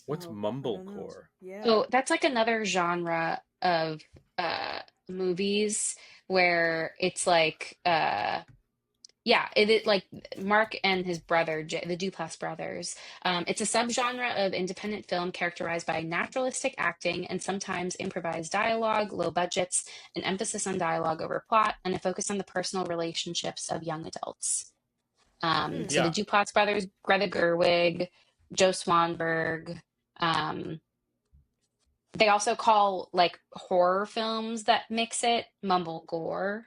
What's Oh, I don't know. mumblecore? Yeah. So that's like another genre of movies where it's like yeah, it like Mark and his brother, the Duplass brothers. It's a subgenre of independent film characterized by naturalistic acting and sometimes improvised dialogue, low budgets, an emphasis on dialogue over plot, and a focus on the personal relationships of young adults. So the Yeah. Duplass brothers, Greta Gerwig, Joe Swanberg. Um, they also call like horror films that mix it mumblecore.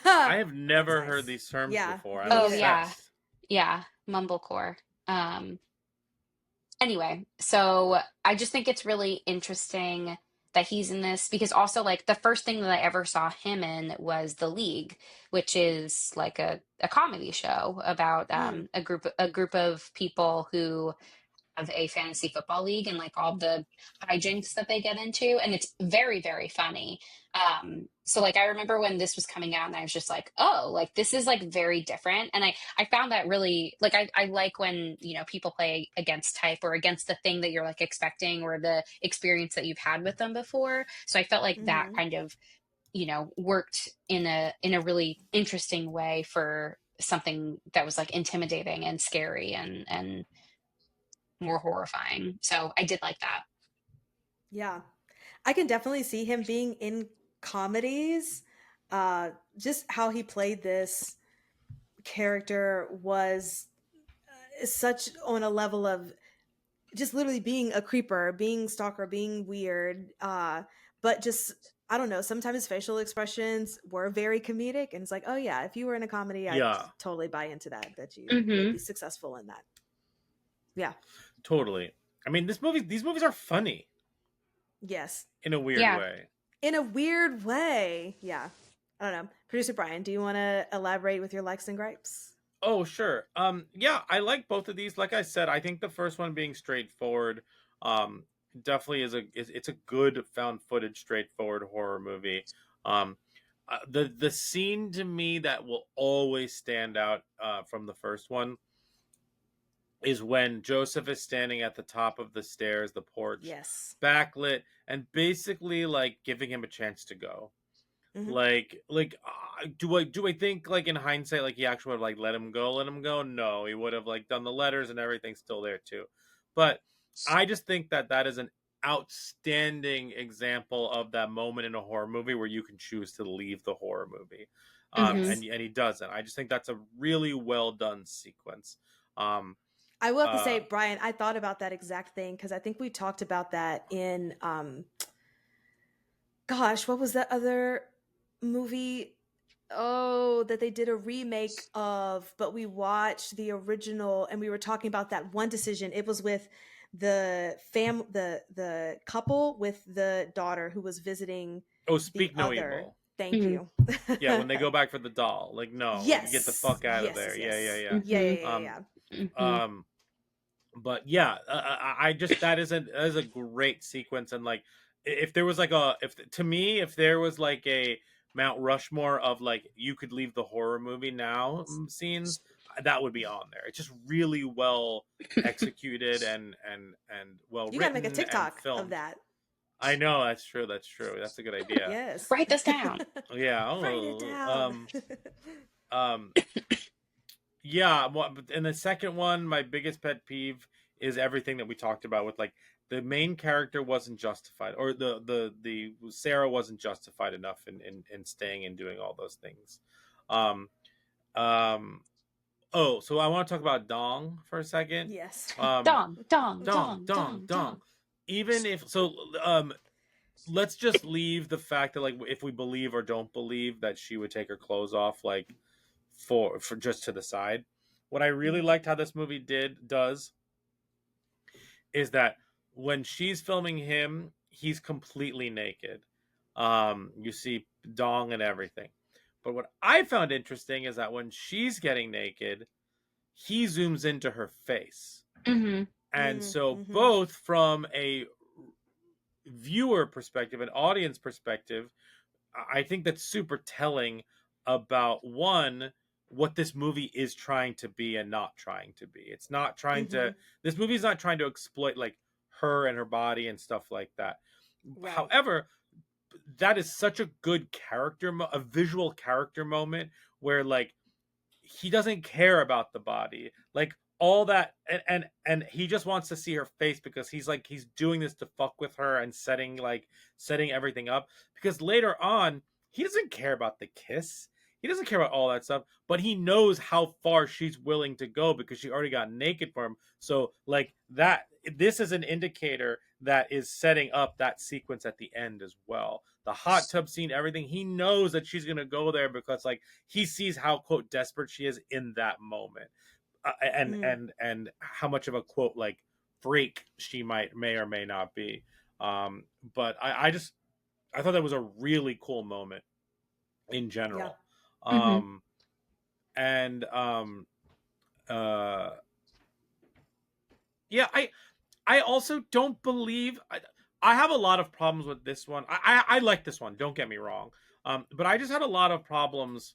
I have That's never heard nice. these terms Yeah, before. me I'm Oh neither. yeah, obsessed. yeah, mumblecore. Um, anyway, so I just think it's really interesting that he's in this because also like the first thing that I ever saw him in was The League, which is like a comedy show about a group of people who of a fantasy football league and like all the hijinks that they get into, and it's very very funny. So like I remember when this was coming out and I was just like, oh, like this is like very different, and I found that really like I like when people play against type or against the thing that you're like expecting or the experience that you've had with them before. So I felt like that kind of worked in a really interesting way for something that was like intimidating and scary and more horrifying. So I did like that. Yeah. I can definitely see him being in comedies. Just how he played this character was such on a level of just literally being a creeper, being stalker, being weird. But just I don't know. Sometimes facial expressions were very comedic, and it's like, oh yeah, if you were in a comedy, I'd Yeah, totally buy into that. That you would Hmm. be successful in that. Yeah. totally. I mean, these movies are funny Yes. in a weird Yeah. way. In a weird way. Yeah. I don't know. Producer Brian, do you want to elaborate with your likes and gripes? Oh, sure. Yeah, I like both of these. Like I said, I think the first one being straightforward, um, definitely it's a good found footage, straightforward horror movie. Um, the scene to me that will always stand out from the first one is when Joseph is standing at the top of the stairs, the porch, Yes. backlit, and basically like giving him a chance to go. Hmm. Do I think like in hindsight like he actually would have like let him go? No, he would have like done the letters and everything's still there too. But I just think that is an outstanding example of that moment in a horror movie where you can choose to leave the horror movie, Hmm. Yes. and he doesn't. I just think that's a really well done sequence. Um, I will have to uh, say, Brian, I thought about that exact thing because I think we talked about that in gosh, what was that other movie? Oh, that they did a remake of, but we watched the original and we were talking about that one decision. It was with the couple with the daughter who was visiting Oh, the Speak No other. Evil. Thank Mhm. you. Yeah, when they go back for the doll. Like, no, like get the Yes. fuck out of Yes, there. yes, Yeah, yes. yeah, Yeah, yeah, Mhm. yeah, yeah. yeah. Mhm. But yeah, I just that is a great sequence. And like, if there was like if to me, if there was like a Mount Rushmore of like you could leave the horror movie now scenes, that would be on there. It's just really well executed and well You got to make a written and TikTok of filmed. that. I know, that's true. That's true. That's a good idea. Yes. Write this down. Yeah. Write it Oh, down. um, yeah. And the second one, my biggest pet peeve is everything that we talked about with like the main character wasn't justified, or the Sarah wasn't justified enough in staying and doing all those things. Um, um. Oh, so I want to talk about Dong for a second. Yes. Um, Dong, dong, Dong, dong, Dong, dong, Dong. dong. Even if so, let's just leave the fact that like if we believe or don't believe that she would take her clothes off like for just to the side. What I really liked how this movie does is that when she's filming him, he's completely naked. You see dong and everything. But what I found interesting is that when she's getting naked, he zooms into her face. Mm-hmm. And so Mm-hmm. both from a viewer perspective and audience perspective, I think that's super telling about one, what this movie is trying to be and not trying to be. It's not trying Mm-hmm. to this movie's not trying to exploit like her and her body and stuff like that. Right. However, that is such a good a visual character moment where like he doesn't care about the body. Like all that and he just wants to see her face because he's doing this to fuck with her and setting everything up because later on he doesn't care about the kiss. He doesn't care about all that stuff, but he knows how far she's willing to go because she already got naked for him. So like that this is an indicator that is setting up that sequence at the end as well. The hot tub scene, everything, he knows that she's going to go there because like he sees how quote desperate she is in that moment. And how much of a quote like freak she may or may not be. But I thought that was a really cool moment in Yeah. general. Mm-hmm. And uh yeah, I also don't believe I have a lot of problems with this one. I like this one, don't get me wrong. But I just had a lot of problems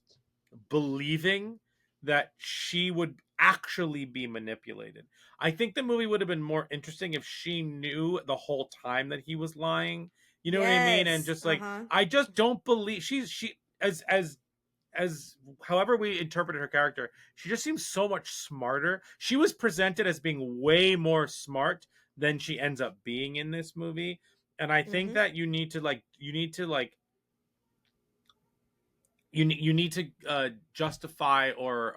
believing that she would actually be manipulated. I think the movie would have been more interesting if she knew the whole time that he was lying. You know what I mean? And Yes. just like Uh-huh. I just don't believe she as however we interpreted her character, she just seems so much smarter. She was presented as being way more smart than she ends up being in this movie. And I think Mm-hmm. that you need to justify or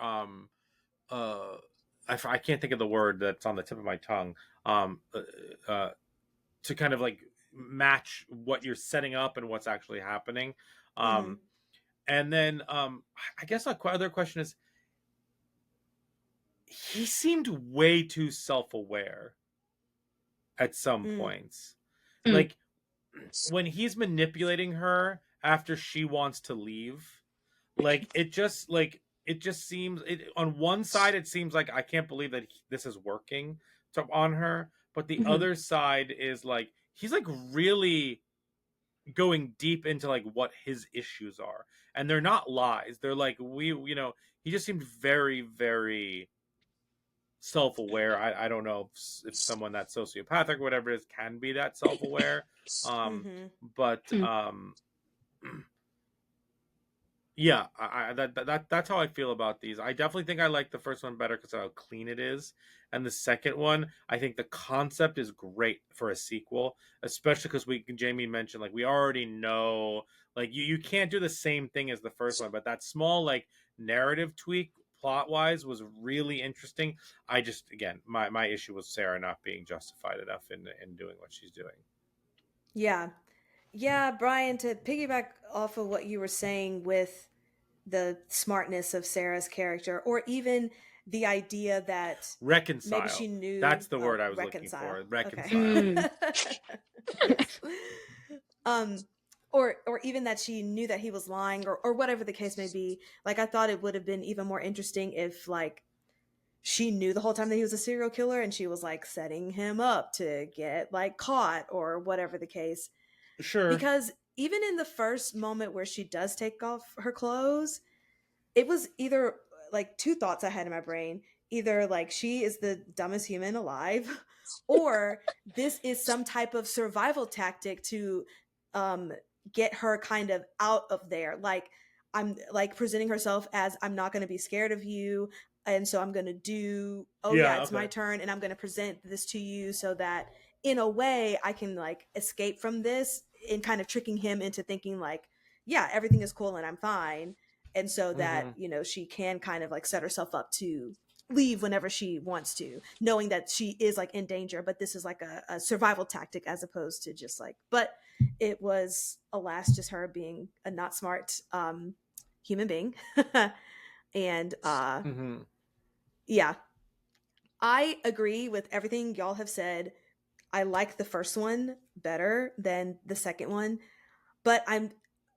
I can't think of the word that's on the tip of my tongue um to kind of like match what you're setting up and what's actually happening. Mm-hmm. And then I guess the other question is, he seemed way too self-aware at some Mm. points. Mm. Like when he's manipulating her after she wants to leave, like it just seems on one side it seems like I can't believe that this is working on her, but the Mm-hmm. other side is like he's like really going deep into like what his issues are, and they're not lies. They're like he just seemed very very self-aware. I don't know if someone that's sociopathic or whatever it is can be that self-aware. um Mm-hmm. but Mm. Yeah, that's how I feel about these. I definitely think I like the first one better because of how clean it is, and the second one, I think the concept is great for a sequel, especially because Jamie mentioned like we already know like you can't do the same thing as the first one, but that small like narrative tweak plot wise was really interesting. I just again my issue was Sarah not being justified enough in doing what she's doing. Yeah. Yeah, Brian, to piggyback off of what you were saying with the smartness of Sarah's character, or even the idea that maybe she Reconcile. knew, That's the oh, word I was looking reconcile. for. Okay. Reconcile. Mm. um or even that she knew that he was lying, or whatever the case may be. Like, I thought it would have been even more interesting if, like, she knew the whole time that he was a serial killer and she was like setting him up to get like caught or whatever the case. Sure. Because even in the first moment where she does take off her clothes, it was either like two thoughts I had in my brain. Either like she is the dumbest human alive, or this is some type of survival tactic to um get her kind of out of there. Like, I'm like presenting herself as, I'm not going to be scared of you, and so I'm going to do, oh yeah, Yeah, it's my okay. turn, and I'm going to present this to you so that in a way I can like escape from this, and kind of tricking him into thinking like, yeah, everything is cool and I'm fine. And so that, Mm-hmm. she can kind of like set herself up to leave whenever she wants to, knowing that she is like in danger, but this is like a survival tactic as opposed to just like, but it was, alas, just her being a not smart human being. And Mm-hmm. yeah, I agree with everything y'all have said. I like the first one better than the second one, but I'm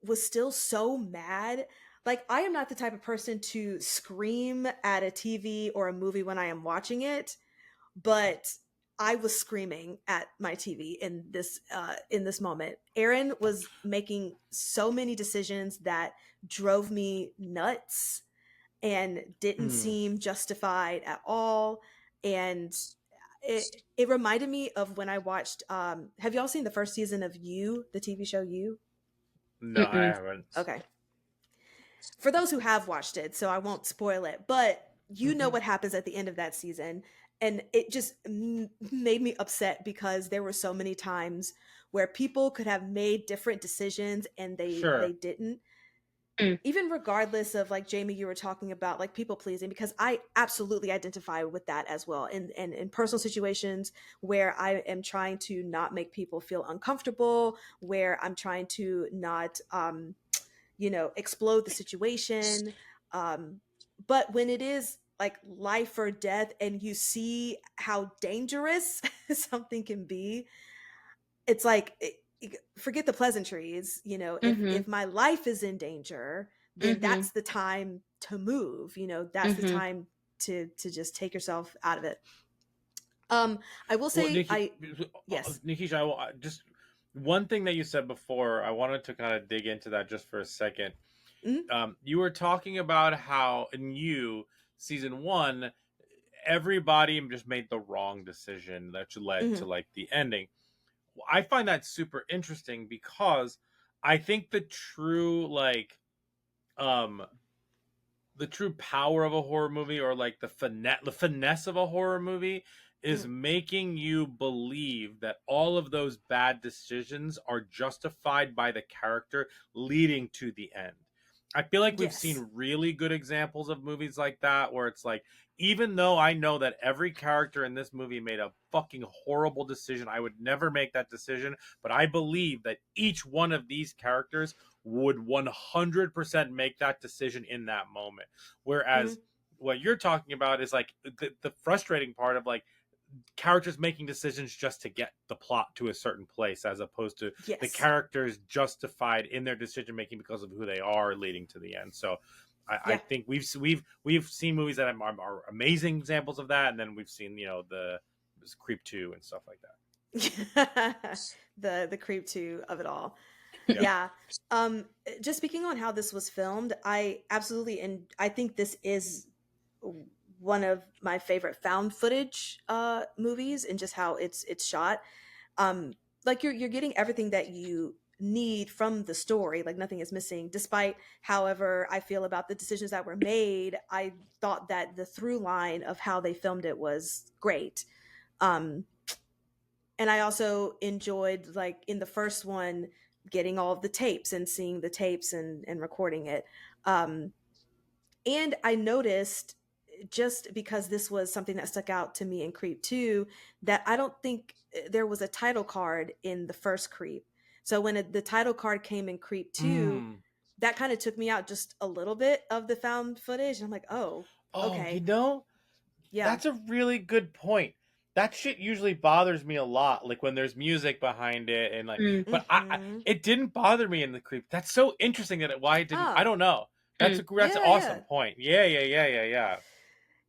was still so mad. Like, I am not the type of person to scream at a TV or a movie when I am watching it, but I was screaming at my TV in this moment. Aaron was making so many decisions that drove me nuts and didn't Mm. seem justified at all. And it reminded me of when I watched, have y'all seen the first season of You, the TV show You? No, I Mm-mm. haven't. Okay. For those who have watched it, so I won't spoil it, but you know Mm-hmm. what happens at the end of that season. And it just made me upset because there were so many times where people could have made different decisions and they Sure. didn't. Mm. Even regardless of, like, Jamie, you were talking about like people pleasing, because I absolutely identify with that as well. And in personal situations where I am trying to not make people feel uncomfortable, where I'm trying to not explode the situation. Um, but when it is like life or death and you see how dangerous something can be, it's like, forget the pleasantries. If Mhm. my life is in danger, then Mhm. that's the time to move. That's the Mhm. time to just take yourself out of it. I will Well, say, yes. Nikisha, just one thing that you said before, I wanted to kind of dig into that just for a second. Mhm. You were talking about how in You season one, everybody just made the wrong decision that led to Mhm. like the ending. I find that super interesting because I think um the true power of a horror movie, or like the finesse of a horror movie, is Mhm. making you believe that all of those bad decisions are justified by the character leading to the end. I feel like we've Yes. seen really good examples of movies like that, where it's like, even though I know that every character in this movie made a fucking horrible decision, I would never make that decision, but I believe that each one of these characters would 100% make that decision in that moment. Whereas Mhm. what you're talking about is like the frustrating part of like characters making decisions just to get the plot to a certain place, as opposed to the Yes. characters justified in their decision making because of who they are leading to the end. So I Yeah. think we've seen movies that are amazing examples of that, and then we've seen the Creep 2 and stuff like that. The creep two of it all. Yeah. Yeah. Just speaking on how this was filmed, I absolutely, and I think this is one of my favorite found footage movies, and just how it's shot. Like, you're getting everything that you need from the story, like nothing is missing. Despite however I feel about the decisions that were made, I thought that the through line of how they filmed it was great. Um and I also enjoyed, like, in the first one, getting all of the tapes and seeing the tapes and recording it. Um, and I noticed, just because this was something that stuck out to me in Creep 2, that I don't think there was a title card in the first Creep. So when the title card came in Creep 2, that kind of took me out just a little bit of the found footage. And I'm like, oh, okay. You know, that's a really good point. That shit usually bothers me a lot, like when there's music behind it and like. But it didn't bother me in the Creep. That's so interesting why it didn't. I don't know. That's an awesome point. Yeah.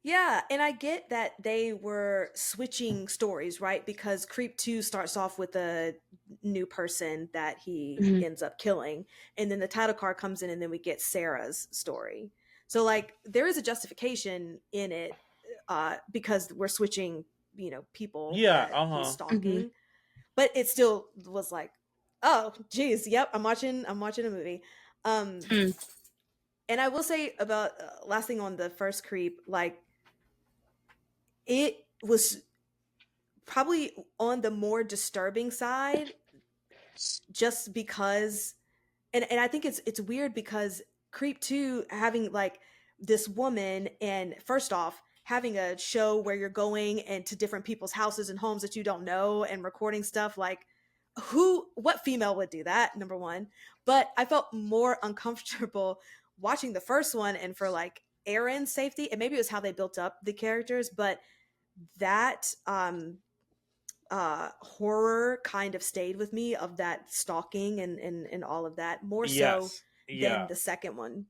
Yeah, and I get that they were switching stories, right? Because Creep 2 starts off with a new person that he ends up killing, and then the title card comes in, and then we get Sarah's story. So, like, there is a justification in it because we're switching, people that he's stalking. But it still was like, oh, geez, yep, I'm watching a movie. And I will say about last thing on the first Creep, like, it was probably on the more disturbing side just because and I think it's weird because Creep 2 having like this woman, and first off having a show where you're going and to different people's houses and homes that you don't know and recording stuff, like what female would do that, number one. But I felt more uncomfortable watching the first one, and for like Erin's safety, and maybe it was how they built up the characters, but that horror kind of stayed with me, of that stalking and all of that, more so than the second one.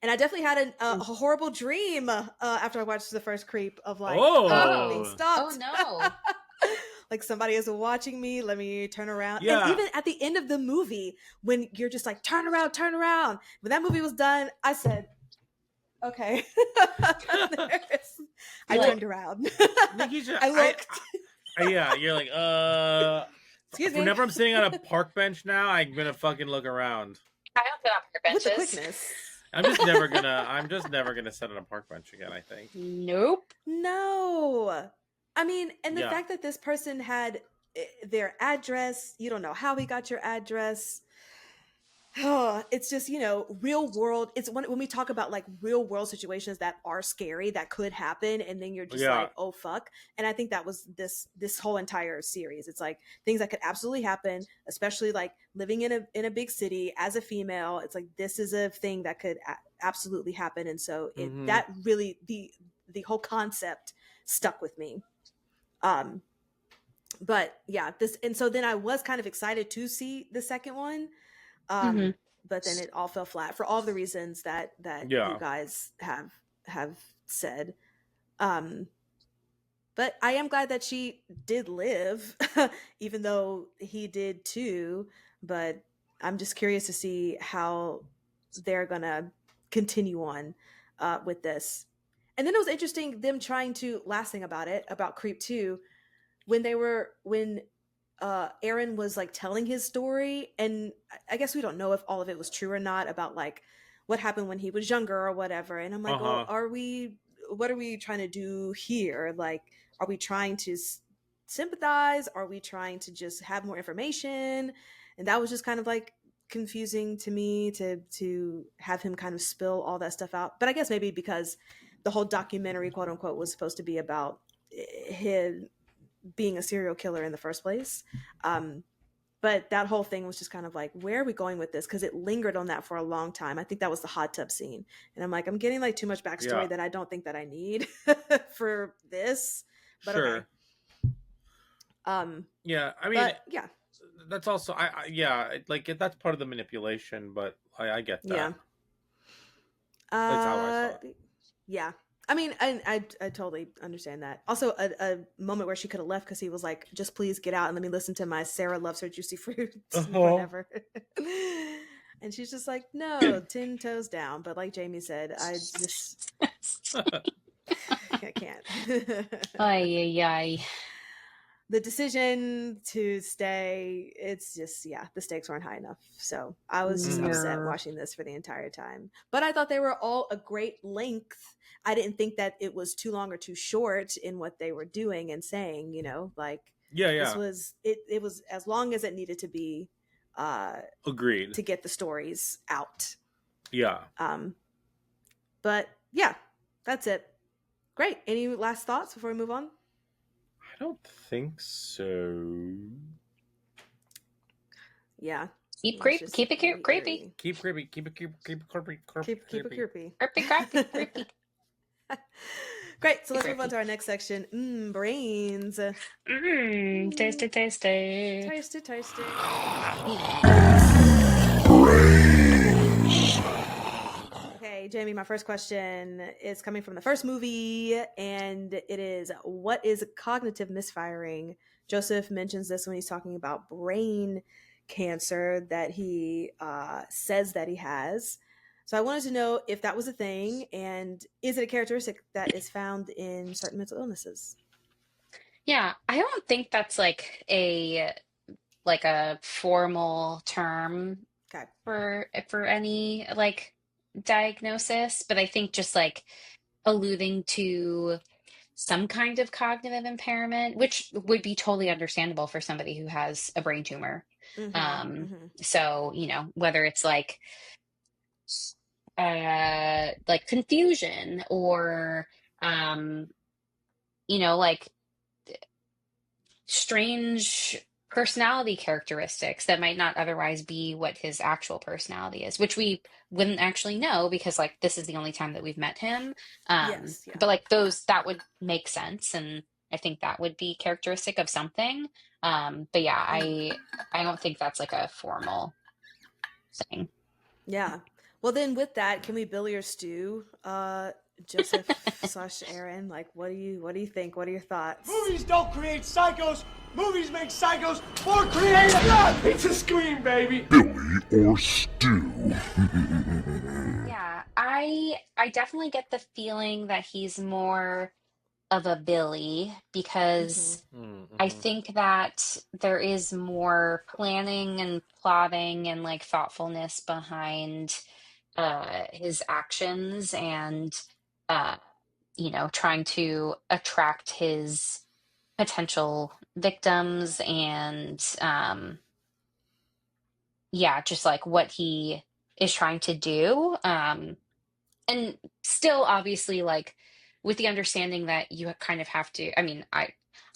And I definitely had a horrible dream after I watched the first Creep of like being stalked. Oh no. Like somebody is watching me, let me turn around. And even at the end of the movie, when you're just like, turn around. When that movie was done, I said, okay. I turned around. Nikisha, I looked. You're like, Excuse me. Whenever I'm sitting on a park bench now, I'm gonna fucking look around. I don't sit on park benches. With the quickness. I'm just never gonna sit on a park bench again, I think. Nope. No. I mean, and the fact that this person had their address, you don't know how he got your address. Oh, it's just, real world. It's when we talk about like real world situations that are scary, that could happen, and then you're just like, oh fuck. And I think that was this whole entire series. It's like things that could absolutely happen, especially like living in a big city as a female. It's like this is a thing that could absolutely happen, and so that really the whole concept stuck with me. But yeah, and so then I was kind of excited to see the second one. But then it all fell flat for all the reasons that you guys have said. But I am glad that she did live, even though he did too. But I'm just curious to see how they're gonna continue on with this. And then it was interesting them trying to, last thing about Creep 2, when Aaron was like telling his story, and I guess we don't know if all of it was true or not, about like what happened when he was younger or whatever. And I'm like, well, what are we trying to do here? Like, are we trying to sympathize? Are we trying to just have more information? And that was just kind of like confusing to me to have him kind of spill all that stuff out. But I guess maybe because the whole documentary, quote unquote, was supposed to be about his being a serial killer in the first place. But that whole thing was just kind of like, where are we going with this? Because it lingered on that for a long time. I think that was the hot tub scene. And I'm like, I'm getting like too much backstory that I don't think that I need for this. But okay. Yeah, I mean, that's also, like that's part of the manipulation, but I get that. Yeah. That's how I saw it. Yeah. I mean, I totally understand that. Also, a moment where she could have left because he was like, just please get out and let me listen to my Sarah loves her juicy fruits, whatever. And she's just like, no, 10 toes down. But like Jamie said, I just, I can't. Ay. The decision to stay, it's just, the stakes weren't high enough. So I was just upset watching this for the entire time. But I thought they were all a great length. I didn't think that it was too long or too short in what they were doing and saying, like, this was, it was as long as it needed to be. Agreed. To get the stories out. Yeah. But yeah, that's it. Great. Any last thoughts before we move on? I don't think so. Yeah. Keep Let's just keep it be creepy. Keep creepy. Keep it creepy. Keep it creepy. Keep it creepy. Creepy. Great. So let's move on to our next section. Brains. Tasty. Tasty. Okay, Jamie, my first question is coming from the first movie, and it is, what is cognitive misfiring? Joseph mentions this when he's talking about brain cancer that he says that he has. So I wanted to know if that was a thing, and is it a characteristic that is found in certain mental illnesses? Yeah, I don't think that's like a formal term Okay. for any like diagnosis, but I think just like alluding to some kind of cognitive impairment, which would be totally understandable for somebody who has a brain tumor. So, whether it's like confusion or like strange personality characteristics that might not otherwise be what his actual personality is, which we wouldn't actually know because like this is the only time that we've met him. Yes, yeah. But like those that would make sense, and I think that would be characteristic of something. But yeah, I don't think that's like a formal thing. Yeah. Well, then with that, can we Billy or Stu, Joseph / Aaron? Like, what do you think? What are your thoughts? Movies don't create psychos. Movies make psychos more creative. Yeah, it's a scream, baby. Billy or Stu? Yeah, I definitely get the feeling that he's more of a Billy because I think that there is more planning and plotting and like thoughtfulness behind his actions and uh, trying to attract his potential victims and yeah, just like what he is trying to do. And still obviously like with the understanding that you kind of have to, I mean, I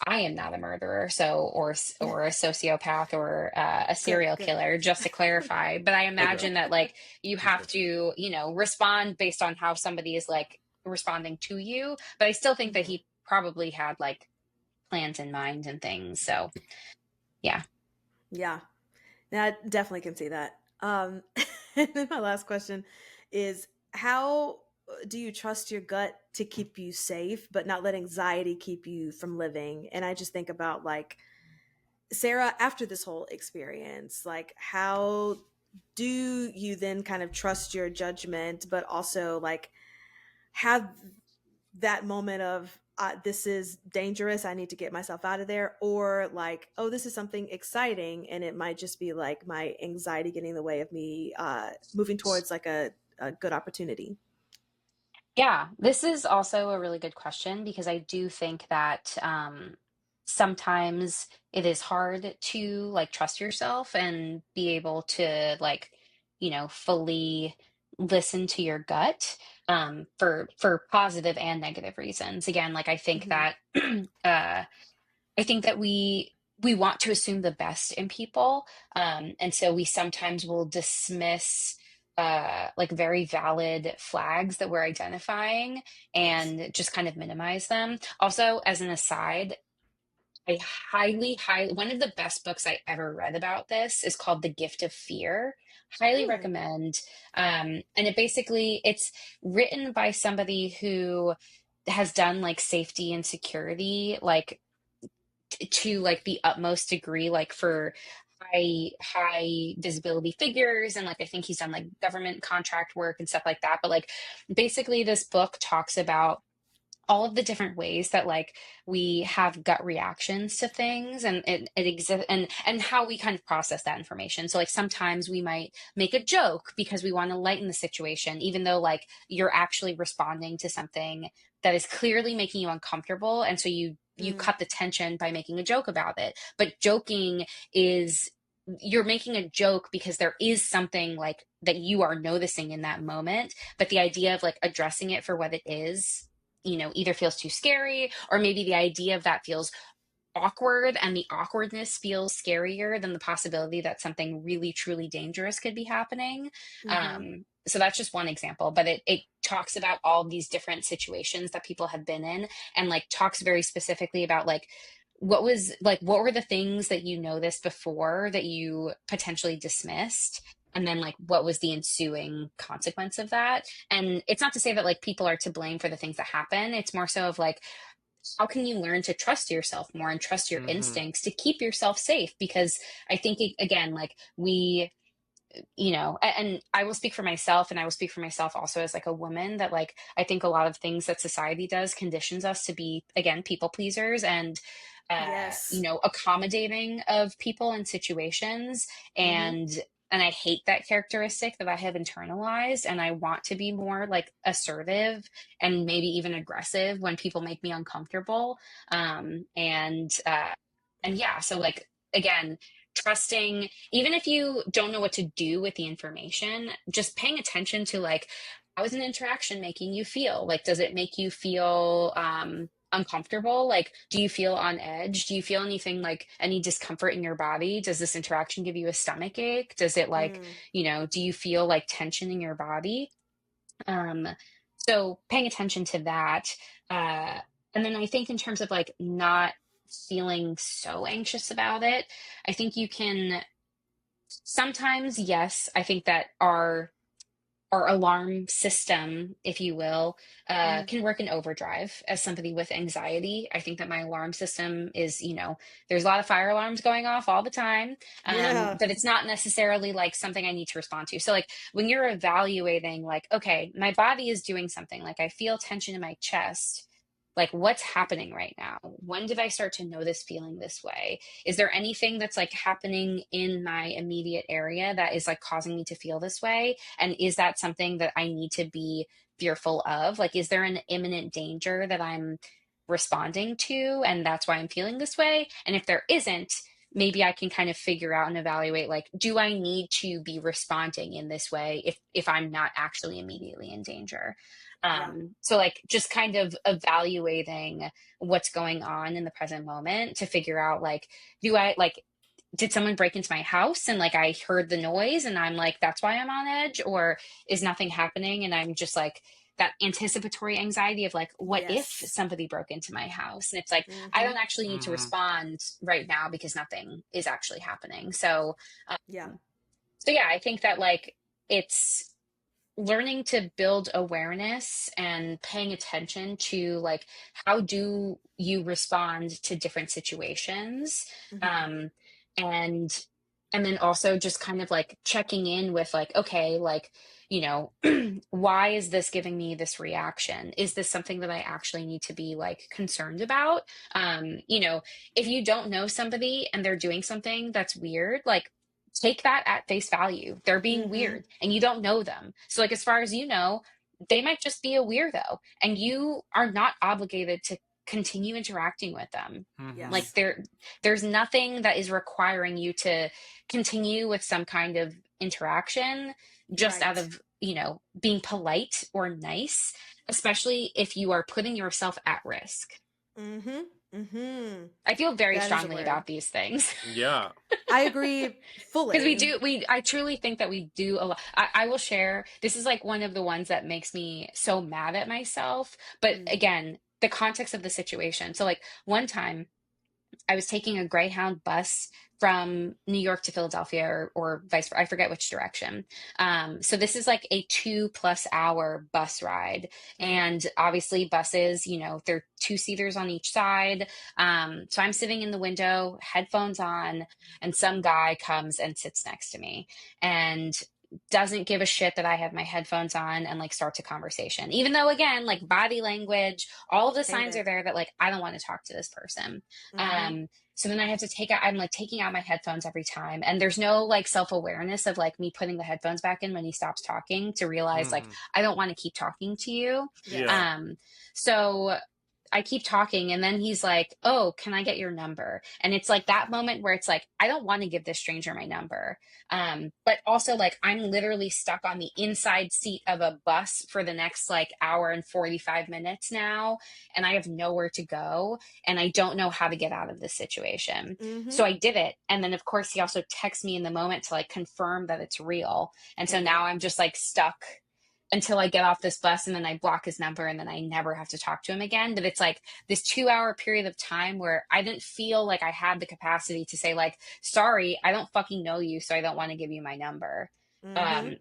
am not a murderer, so or a sociopath or a serial Good. killer, just to clarify, but I imagine that like you have to respond based on how somebody is like responding to you, but I still think that he probably had like plans in mind and things, so yeah. Yeah, I definitely can see that. And then my last question is, how do you trust your gut to keep you safe, but not let anxiety keep you from living? And I just think about like Sarah after this whole experience, like how do you then kind of trust your judgment, but also like have that moment of this is dangerous, I need to get myself out of there, or like, oh, this is something exciting, and it might just be like my anxiety getting in the way of me moving towards like a good opportunity. Yeah, this is also a really good question because I do think that sometimes it is hard to like trust yourself and be able to like, fully listen to your gut for positive and negative reasons. Again, like uh, I think that we want to assume the best in people, and so we sometimes will dismiss like very valid flags that we're identifying and just kind of minimize them. Also, as an aside, I highly, one of the best books I ever read about this is called The Gift of Fear. Highly recommend. And it's written by somebody who has done like safety and security, like to like the utmost degree, like for high visibility figures, and like I think he's done like government contract work and stuff like that, but like basically this book talks about all of the different ways that like we have gut reactions to things, and it exists, and how we kind of process that information. So like sometimes we might make a joke because we want to lighten the situation, even though like you're actually responding to something that is clearly making you uncomfortable, and so you cut the tension by making a joke about it. But joking is, you're making a joke because there is something like that you are noticing in that moment, but the idea of like addressing it for what it is, either feels too scary, or maybe the idea of that feels awkward, and the awkwardness feels scarier than the possibility that something really truly dangerous could be happening. So that's just one example, but it talks about all these different situations that people have been in, and like talks very specifically about like what were the things that you noticed before that you potentially dismissed, and then like what was the ensuing consequence of that. And it's not to say that like people are to blame for the things that happen. It's more so of like, how can you learn to trust yourself more and trust your instincts to keep yourself safe? Because I think again, like we, and I will speak for myself, and I will speak for myself also as like a woman, that like I think a lot of things that society does conditions us to be, again, people pleasers, and Yes. accommodating of people and situations. And I hate that characteristic that I have internalized, and I want to be more like assertive and maybe even aggressive when people make me uncomfortable. And yeah, so like again, trusting, even if you don't know what to do with the information, just paying attention to like, how is an interaction making you feel? Like, does it make you feel uncomfortable? Like, do you feel on edge? Do you feel anything like any discomfort in your body? Does this interaction give you a stomach ache? Does it like, do you feel like tension in your body? So paying attention to that. And then I think in terms of like not feeling so anxious about it, I think you can sometimes, yes, I think that our alarm system, if you will, can work in overdrive. As somebody with anxiety, I think that my alarm system is, there's a lot of fire alarms going off all the time, but it's not necessarily like something I need to respond to. So like when you're evaluating, like, okay, my body is doing something, like I feel tension in my chest, like what's happening right now? When did I start to know this feeling this way? Is there anything that's like happening in my immediate area that is like causing me to feel this way? And is that something that I need to be fearful of? Like, is there an imminent danger that I'm responding to, and that's why I'm feeling this way? And if there isn't, maybe I can kind of figure out and evaluate, like, do I need to be responding in this way if I'm not actually immediately in danger? So like just kind of evaluating what's going on in the present moment to figure out, like, did someone break into my house and like I heard the noise and I'm like, that's why I'm on edge? Or is nothing happening and I'm just like that anticipatory anxiety of like, what if somebody broke into my house? And it's like, I don't actually need to respond right now because nothing is actually happening. So yeah, I think that like it's learning to build awareness and paying attention to like, how do you respond to different situations? And then also just kind of like checking in with like, okay, like, why is this giving me this reaction? Is this something that I actually need to be like concerned about? If you don't know somebody and they're doing something that's weird, like take that at face value. They're being weird and you don't know them. So like, as far as you know, they might just be a weirdo and you are not obligated to continue interacting with them. Like there's nothing that is requiring you to continue with some kind of interaction just out of, being polite or nice, especially if you are putting yourself at risk. I feel very strongly about these things. Yeah. I agree fully. Because I truly think that we do a lot. I will share, this is like one of the ones that makes me so mad at myself. But again, the context of the situation. So like one time I was taking a Greyhound bus from New York to Philadelphia or vice versa. I forget which direction. So this is like a 2+ hour bus ride. And obviously buses, they're 2-seaters on each side. So I'm sitting in the window, headphones on, and some guy comes and sits next to me and doesn't give a shit that I have my headphones on and like starts a conversation, even though again, like body language, all of the signs are there that like, I don't want to talk to this person. So then I have to I'm like taking out my headphones every time. And there's no like self-awareness of like me putting the headphones back in when he stops talking to realize like, I don't want to keep talking to you. Yeah. So I keep talking, and then he's like, "Oh, can I get your number?" And it's like that moment where it's like, I don't want to give this stranger my number. But also like I'm literally stuck on the inside seat of a bus for the next like hour and 45 minutes now, and I have nowhere to go, and I don't know how to get out of this situation. So I did it. And then of course he also texts me in the moment to like confirm that it's real. And so now I'm just like stuck until I get off this bus, and then I block his number, and then I never have to talk to him again. But it's like this 2 hour period of time where I didn't feel like I had the capacity to say like, sorry, I don't fucking know you, so I don't want to give you my number.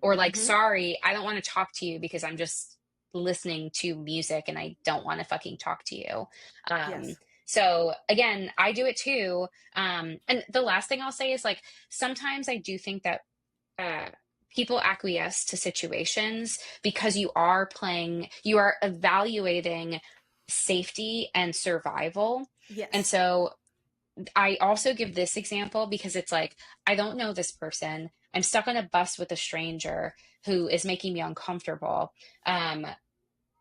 Or like, sorry, I don't want to talk to you because I'm just listening to music and I don't want to fucking talk to you. Yes. So again, I do it too. And the last thing I'll say is like, sometimes I do think that people acquiesce to situations because you are evaluating safety and survival. Yes. And so I also give this example because it's like, I don't know this person. I'm stuck on a bus with a stranger who is making me uncomfortable.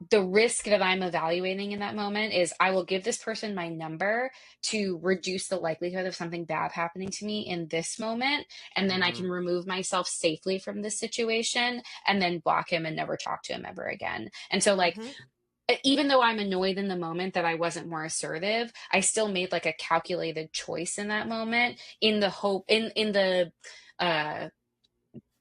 The risk that I'm evaluating in that moment is I will give this person my number to reduce the likelihood of something bad happening to me in this moment. And then I can remove myself safely from this situation and then block him and never talk to him ever again. And so like, even though I'm annoyed in the moment that I wasn't more assertive, I still made like a calculated choice in that moment in the hope in the,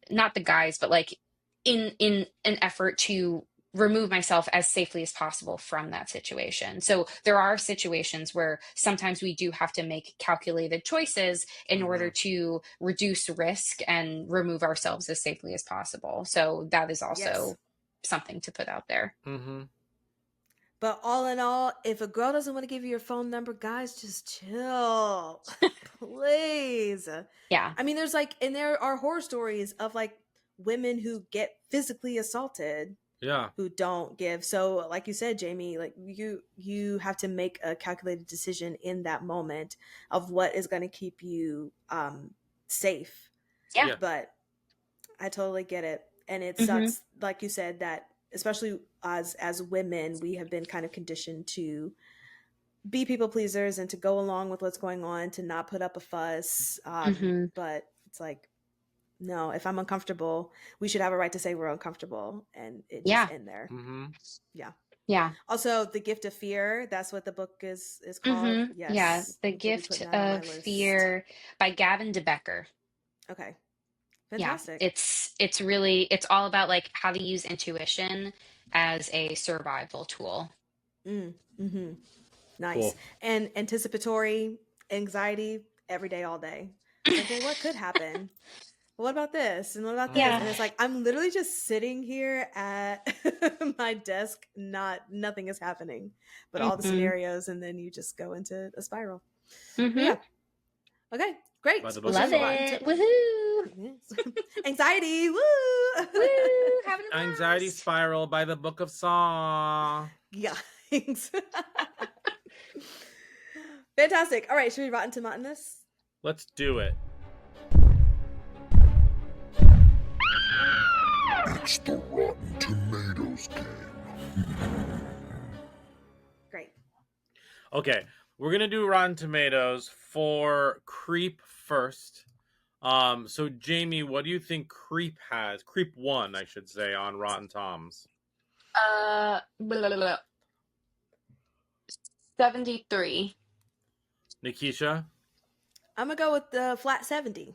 not the guise, but like in an effort to remove myself as safely as possible from that situation. So there are situations where sometimes we do have to make calculated choices in order to reduce risk and remove ourselves as safely as possible. So that is also something to put out there. But all in all, if a girl doesn't want to give you your phone number, guys, just chill. Please. Yeah. I mean, there's like, and there are horror stories of like women who get physically assaulted. Yeah. Who don't give. So like you said, Jamie, like you have to make a calculated decision in that moment of what is going to keep you safe. Yeah. But I totally get it. And it sucks, like you said, that especially as women, we have been kind of conditioned to be people pleasers and to go along with what's going on, to not put up a fuss. But it's like, no, if I'm uncomfortable, we should have a right to say we're uncomfortable, and it just end there. Yeah. Also, The Gift of Fear, that's what the book is called. Yes. Yeah. The Gift of Fear by Gavin DeBecker. Okay. Fantastic. Yeah. It's all about like how to use intuition as a survival tool. Nice. Cool. And anticipatory anxiety every day, all day. Like, well, what could happen? What about this? And what about this? And it's like, I'm literally just sitting here at my desk, nothing is happening, but all the scenarios, and then you just go into a spiral. Yeah. Okay, great. Love it. Woohoo. Anxiety. Woo. Woo. Having a Anxiety blast. Spiral by the Book of Song. Yeah. Fantastic. All right, should we Rotten Tomato this? Let's do it. It's the Rotten Tomatoes game. Great. Okay, we're gonna do Rotten Tomatoes for Creep first. So Jamie, what do you think Creep has? Creep 1, I should say, on Rotten Toms. 73. Nikisha? I'm gonna go with the flat 70.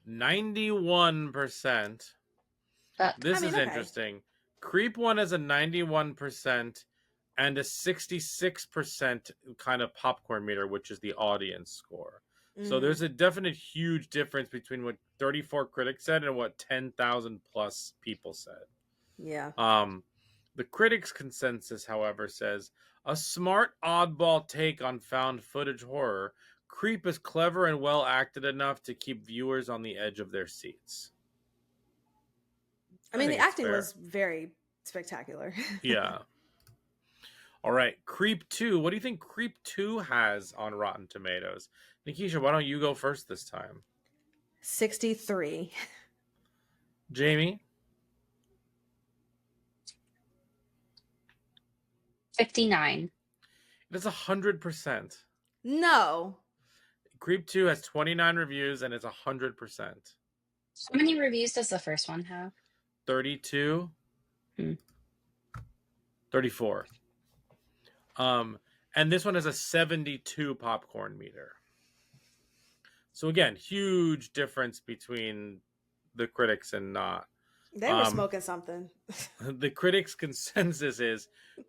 91%. This is interesting. Creep 1 has a 91% and a 66% kind of popcorn meter, which is the audience score. So there's a definite huge difference between what 34 critics said and what 10,000 plus people said. Yeah. The critics' consensus, however, says a smart oddball take on found footage horror. Creep is clever and well acted enough to keep viewers on the edge of their seats. I mean, the acting was very spectacular. Yeah. All right. Creep 2. What do you think Creep 2 has on Rotten Tomatoes? Nikisha, why don't you go first this time? 63. Jamie? 59. That's 100%. No. Creep 2 has 29 reviews and it's 100%. How many reviews does the first one have? 32. 34. And this one has a 72 popcorn meter. So again, huge difference between the critics and not. They were smoking something. The critics' consensus is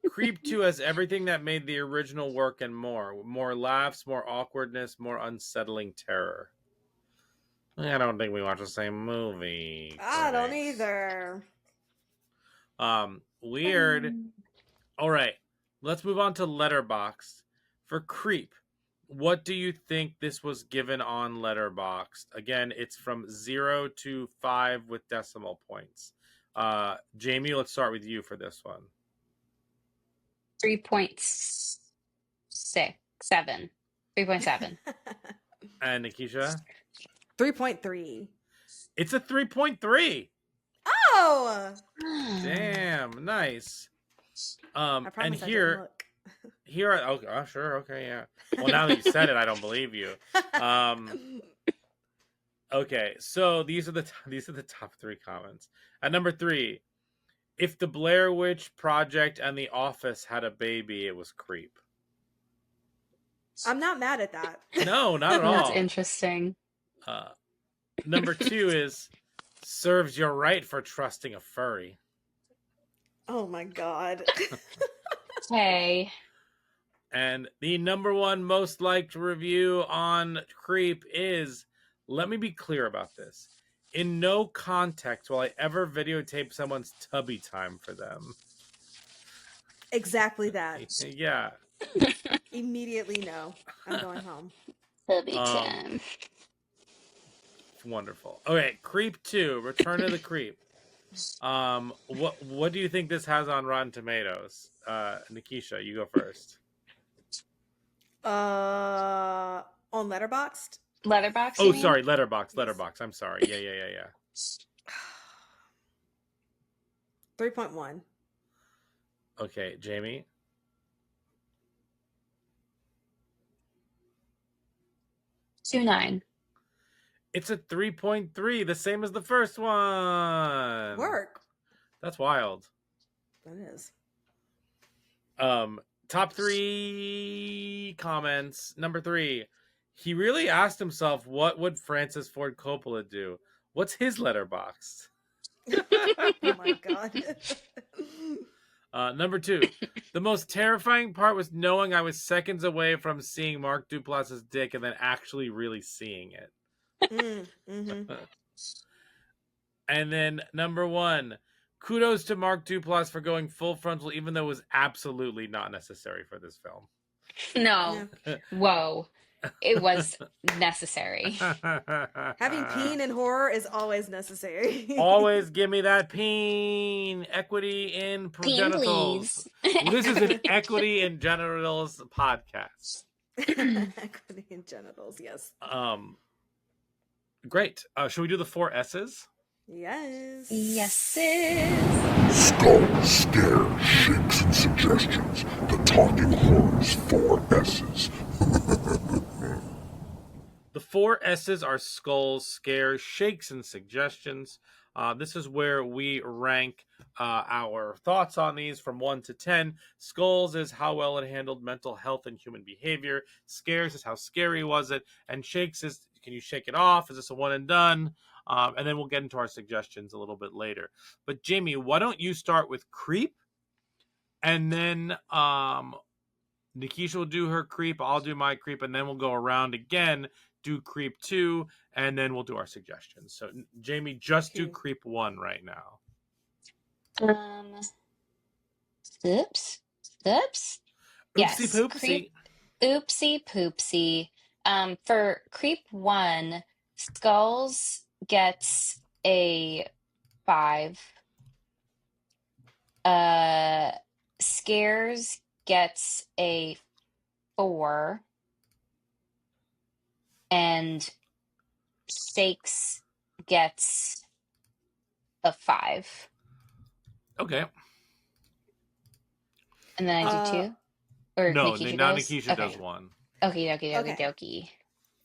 Creep 2 has everything that made the original work and more. More laughs, more awkwardness, more unsettling terror. I don't think we watch the same movie. I don't either. Weird. All right, let's move on to Letterboxd. For Creep, what do you think this was given on Letterboxd? Again, it's from 0 to 5 with decimal points. Jamie, let's start with you for this one. 3.7. 3.7. And Nikisha? 3.3. It's a 3.3. Oh! Damn, nice. I And promise I didn't here, look. oh, sure, okay, yeah. Well, now that you said it, I don't believe you. Okay, so these are the top 3 comments. At number 3, if the Blair Witch Project and The Office had a baby, it was Creep. I'm not mad at that. No, not at all. That's interesting. Number 2 is serves you right for trusting a furry. Oh my god. Hey. And the number 1 most liked review on Creep is, let me be clear about this. In no context will I ever videotape someone's tubby time for them. Exactly that. Yeah. Immediately no. I'm going home. Tubby time. Wonderful. Okay, Creep 2, Return of the Creep. What do you think this has on Rotten Tomatoes? Nikisha, you go first. On Letterboxd? Letterboxd? Oh, sorry, Letterboxd. I'm sorry. Yeah. 3.1. Okay, Jamie. Two 9. It's a 3.3, the same as the first one. Work. That's wild. That is. Top 3 comments. Number 3. He really asked himself, what would Francis Ford Coppola do? What's his letterbox? Oh my god. Number 2. The most terrifying part was knowing I was seconds away from seeing Mark Duplass's dick and then actually really seeing it. And then number 1. Kudos to Mark Duplass for going full frontal, even though it was absolutely not necessary for this film. No. Yeah. Whoa. It was necessary. Having peen in horror is always necessary. Always give me that peen. Equity in genitals. This is an equity in genitals podcast. Equity in genitals, yes. Great. Should we do the 4 S's? Yes. Yes. Skull, scare, shakes, and suggestions. The Talking Horrors 4 S's. The 4 S's are skulls, scares, shakes, and suggestions. This is where we rank our thoughts on these from 1 to 10. Skulls is how well it handled mental health and human behavior. Scares is how scary was it. And shakes is, can you shake it off? Is this a one and done? And then we'll get into our suggestions a little bit later. But Jamie, why don't you start with Creep? And then Nikisha will do her Creep. I'll do my Creep. And then we'll go around again, do Creep 2, and then we'll do our suggestions. So Jamie, just do Creep 1 right now. Oops. Oopsie Yes. poopsie. Oopsie poopsie. For Creep 1, Skulls gets a 5. Scares gets a 4. And Shakes gets a 5. Okay. And then I do 2. Or No, Nikisha now goes? Nikisha does Okay. one. Okie dokie dokie Okay. dokie.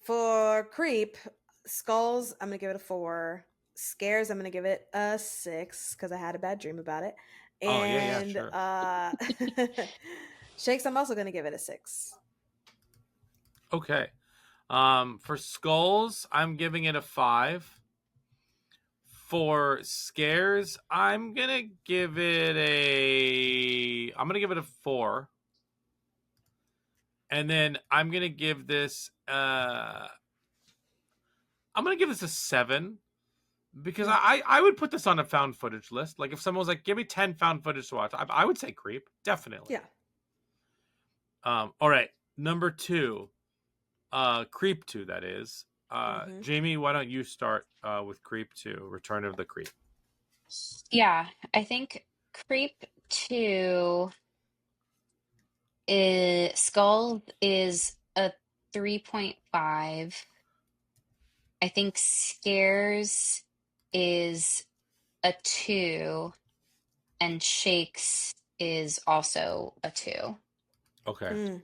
For Creep, Skulls, I'm going to give it a 4. Scares, I'm going to give it a 6 because I had a bad dream about it. Oh, yeah, And sure. Shakes, I'm also going to give it a 6. Okay. For Skulls, I'm giving it a 5. For Scares, I'm gonna give it a 4. And then I'm gonna give this a 7 because I would put this on a found footage list. Like if someone was like, give me 10 found footage to watch, I would say Creep, definitely. Yeah. All right, number 2, Creep 2, that is. Jamie, why don't you start with Creep 2, Return of the Creep? Yeah, I think Creep 2 is Skull is a 3.5. I think Scares is a 2, and Shakes is also a 2. Okay.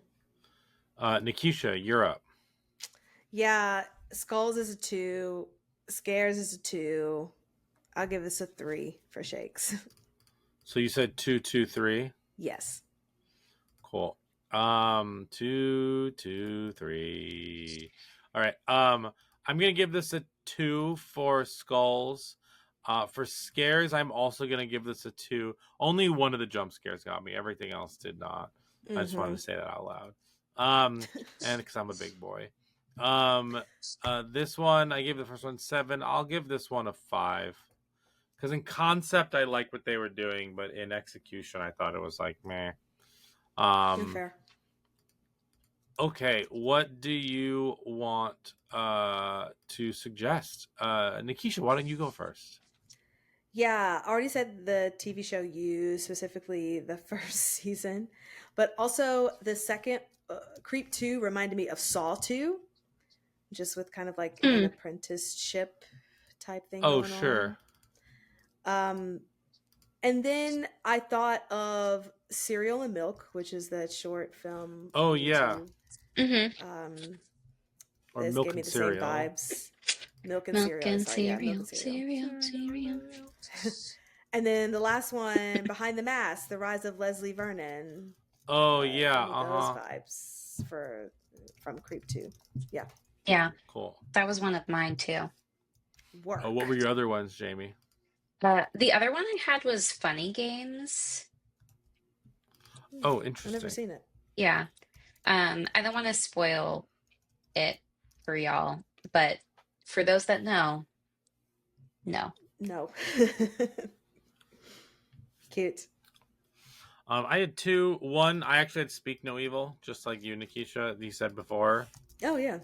Nikisha, you're up. Yeah, Skulls is a 2. Scares is a 2. I'll give this a 3 for Shakes. So you said 2, 2, 3? Yes. Cool. 2, 2, 3. All right. I'm gonna give this a 2 for Skulls. For Scares, I'm also gonna give this a 2. Only one of the jump scares got me. Everything else did not. I just wanted to say that out loud. And because I'm a big boy. This one, I gave the first one 7. I'll give this one a 5. Because in concept, I like what they were doing, but in execution, I thought it was like meh. Fair. Okay, what do you want to suggest? Nikisha, why don't you go first? Yeah, I already said the TV show You, specifically the first season, but also the second Creep 2 reminded me of Saw 2, just with kind of like an apprenticeship type thing going sure. on. And then I thought of Cereal and Milk, which is that short film. Oh, yeah. Or this Milk gave me and the Cereal. same vibes. Milk and Milk cereal. and Sorry, yeah, cereal, milk and cereal. cereal. And then the last one, Behind the Mask, The Rise of Leslie Vernon. Oh, yeah. Those vibes from Creep 2. Yeah. Yeah. Cool. That was one of mine too. Work. Oh, what were your other ones, Jamie? The other one I had was Funny Games. Oh, interesting. I've never seen it. Yeah. I don't want to spoil it for y'all, but for those that know, no. Cute. I had 2. One, I actually had Speak No Evil, just like you, Nikisha, you said before. Oh, yeah.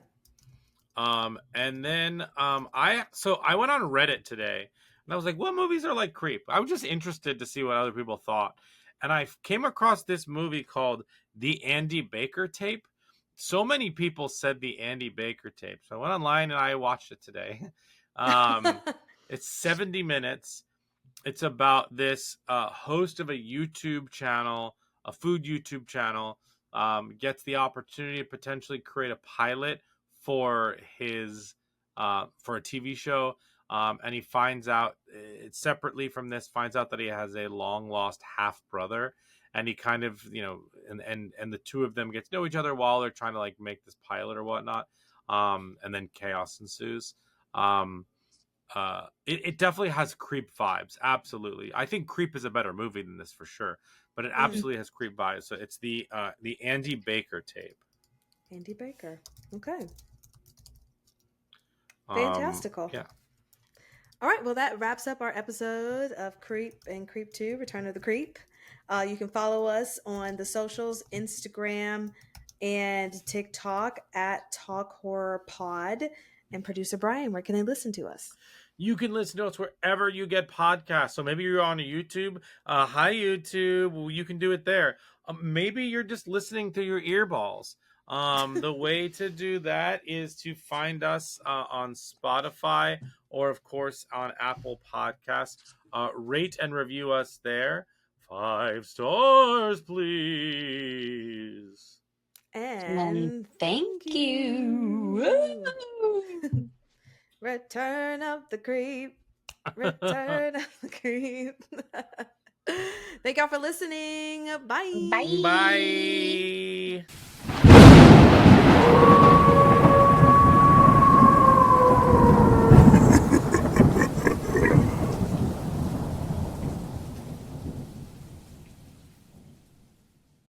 And then I went on Reddit today and I was like, what movies are like Creep? I was just interested to see what other people thought. And I came across this movie called The Andy Baker Tape. So many people said The Andy Baker Tape. So I went online and I watched it today. It's 70 minutes. It's about this host of a YouTube channel, a food YouTube channel, gets the opportunity to potentially create a pilot for his for a TV show, and he finds out separately from this, finds out that he has a long lost half brother, and he kind of and the two of them get to know each other while they're trying to like make this pilot or whatnot, and then chaos ensues. It definitely has Creep vibes. Absolutely, I think Creep is a better movie than this for sure, but it absolutely has Creep vibes. So it's the Andy Baker Tape. Andy Baker. Okay. Fantastical. Yeah. All right. Well, that wraps up our episode of Creep and Creep 2, Return of the Creep. You can follow us on the socials, Instagram and TikTok at Talk Horror Pod. And producer Brian, where can they listen to us? You can listen to us wherever you get podcasts. So maybe you're on YouTube. Hi, YouTube. Well, you can do it there. Maybe you're just listening through your earballs. The way to do that is to find us on Spotify or, of course, on Apple Podcasts. Rate and review us there. 5 stars, please. And thank you. Return of the Creep. Return of the Creep. Thank y'all for listening. Bye. Bye. Bye.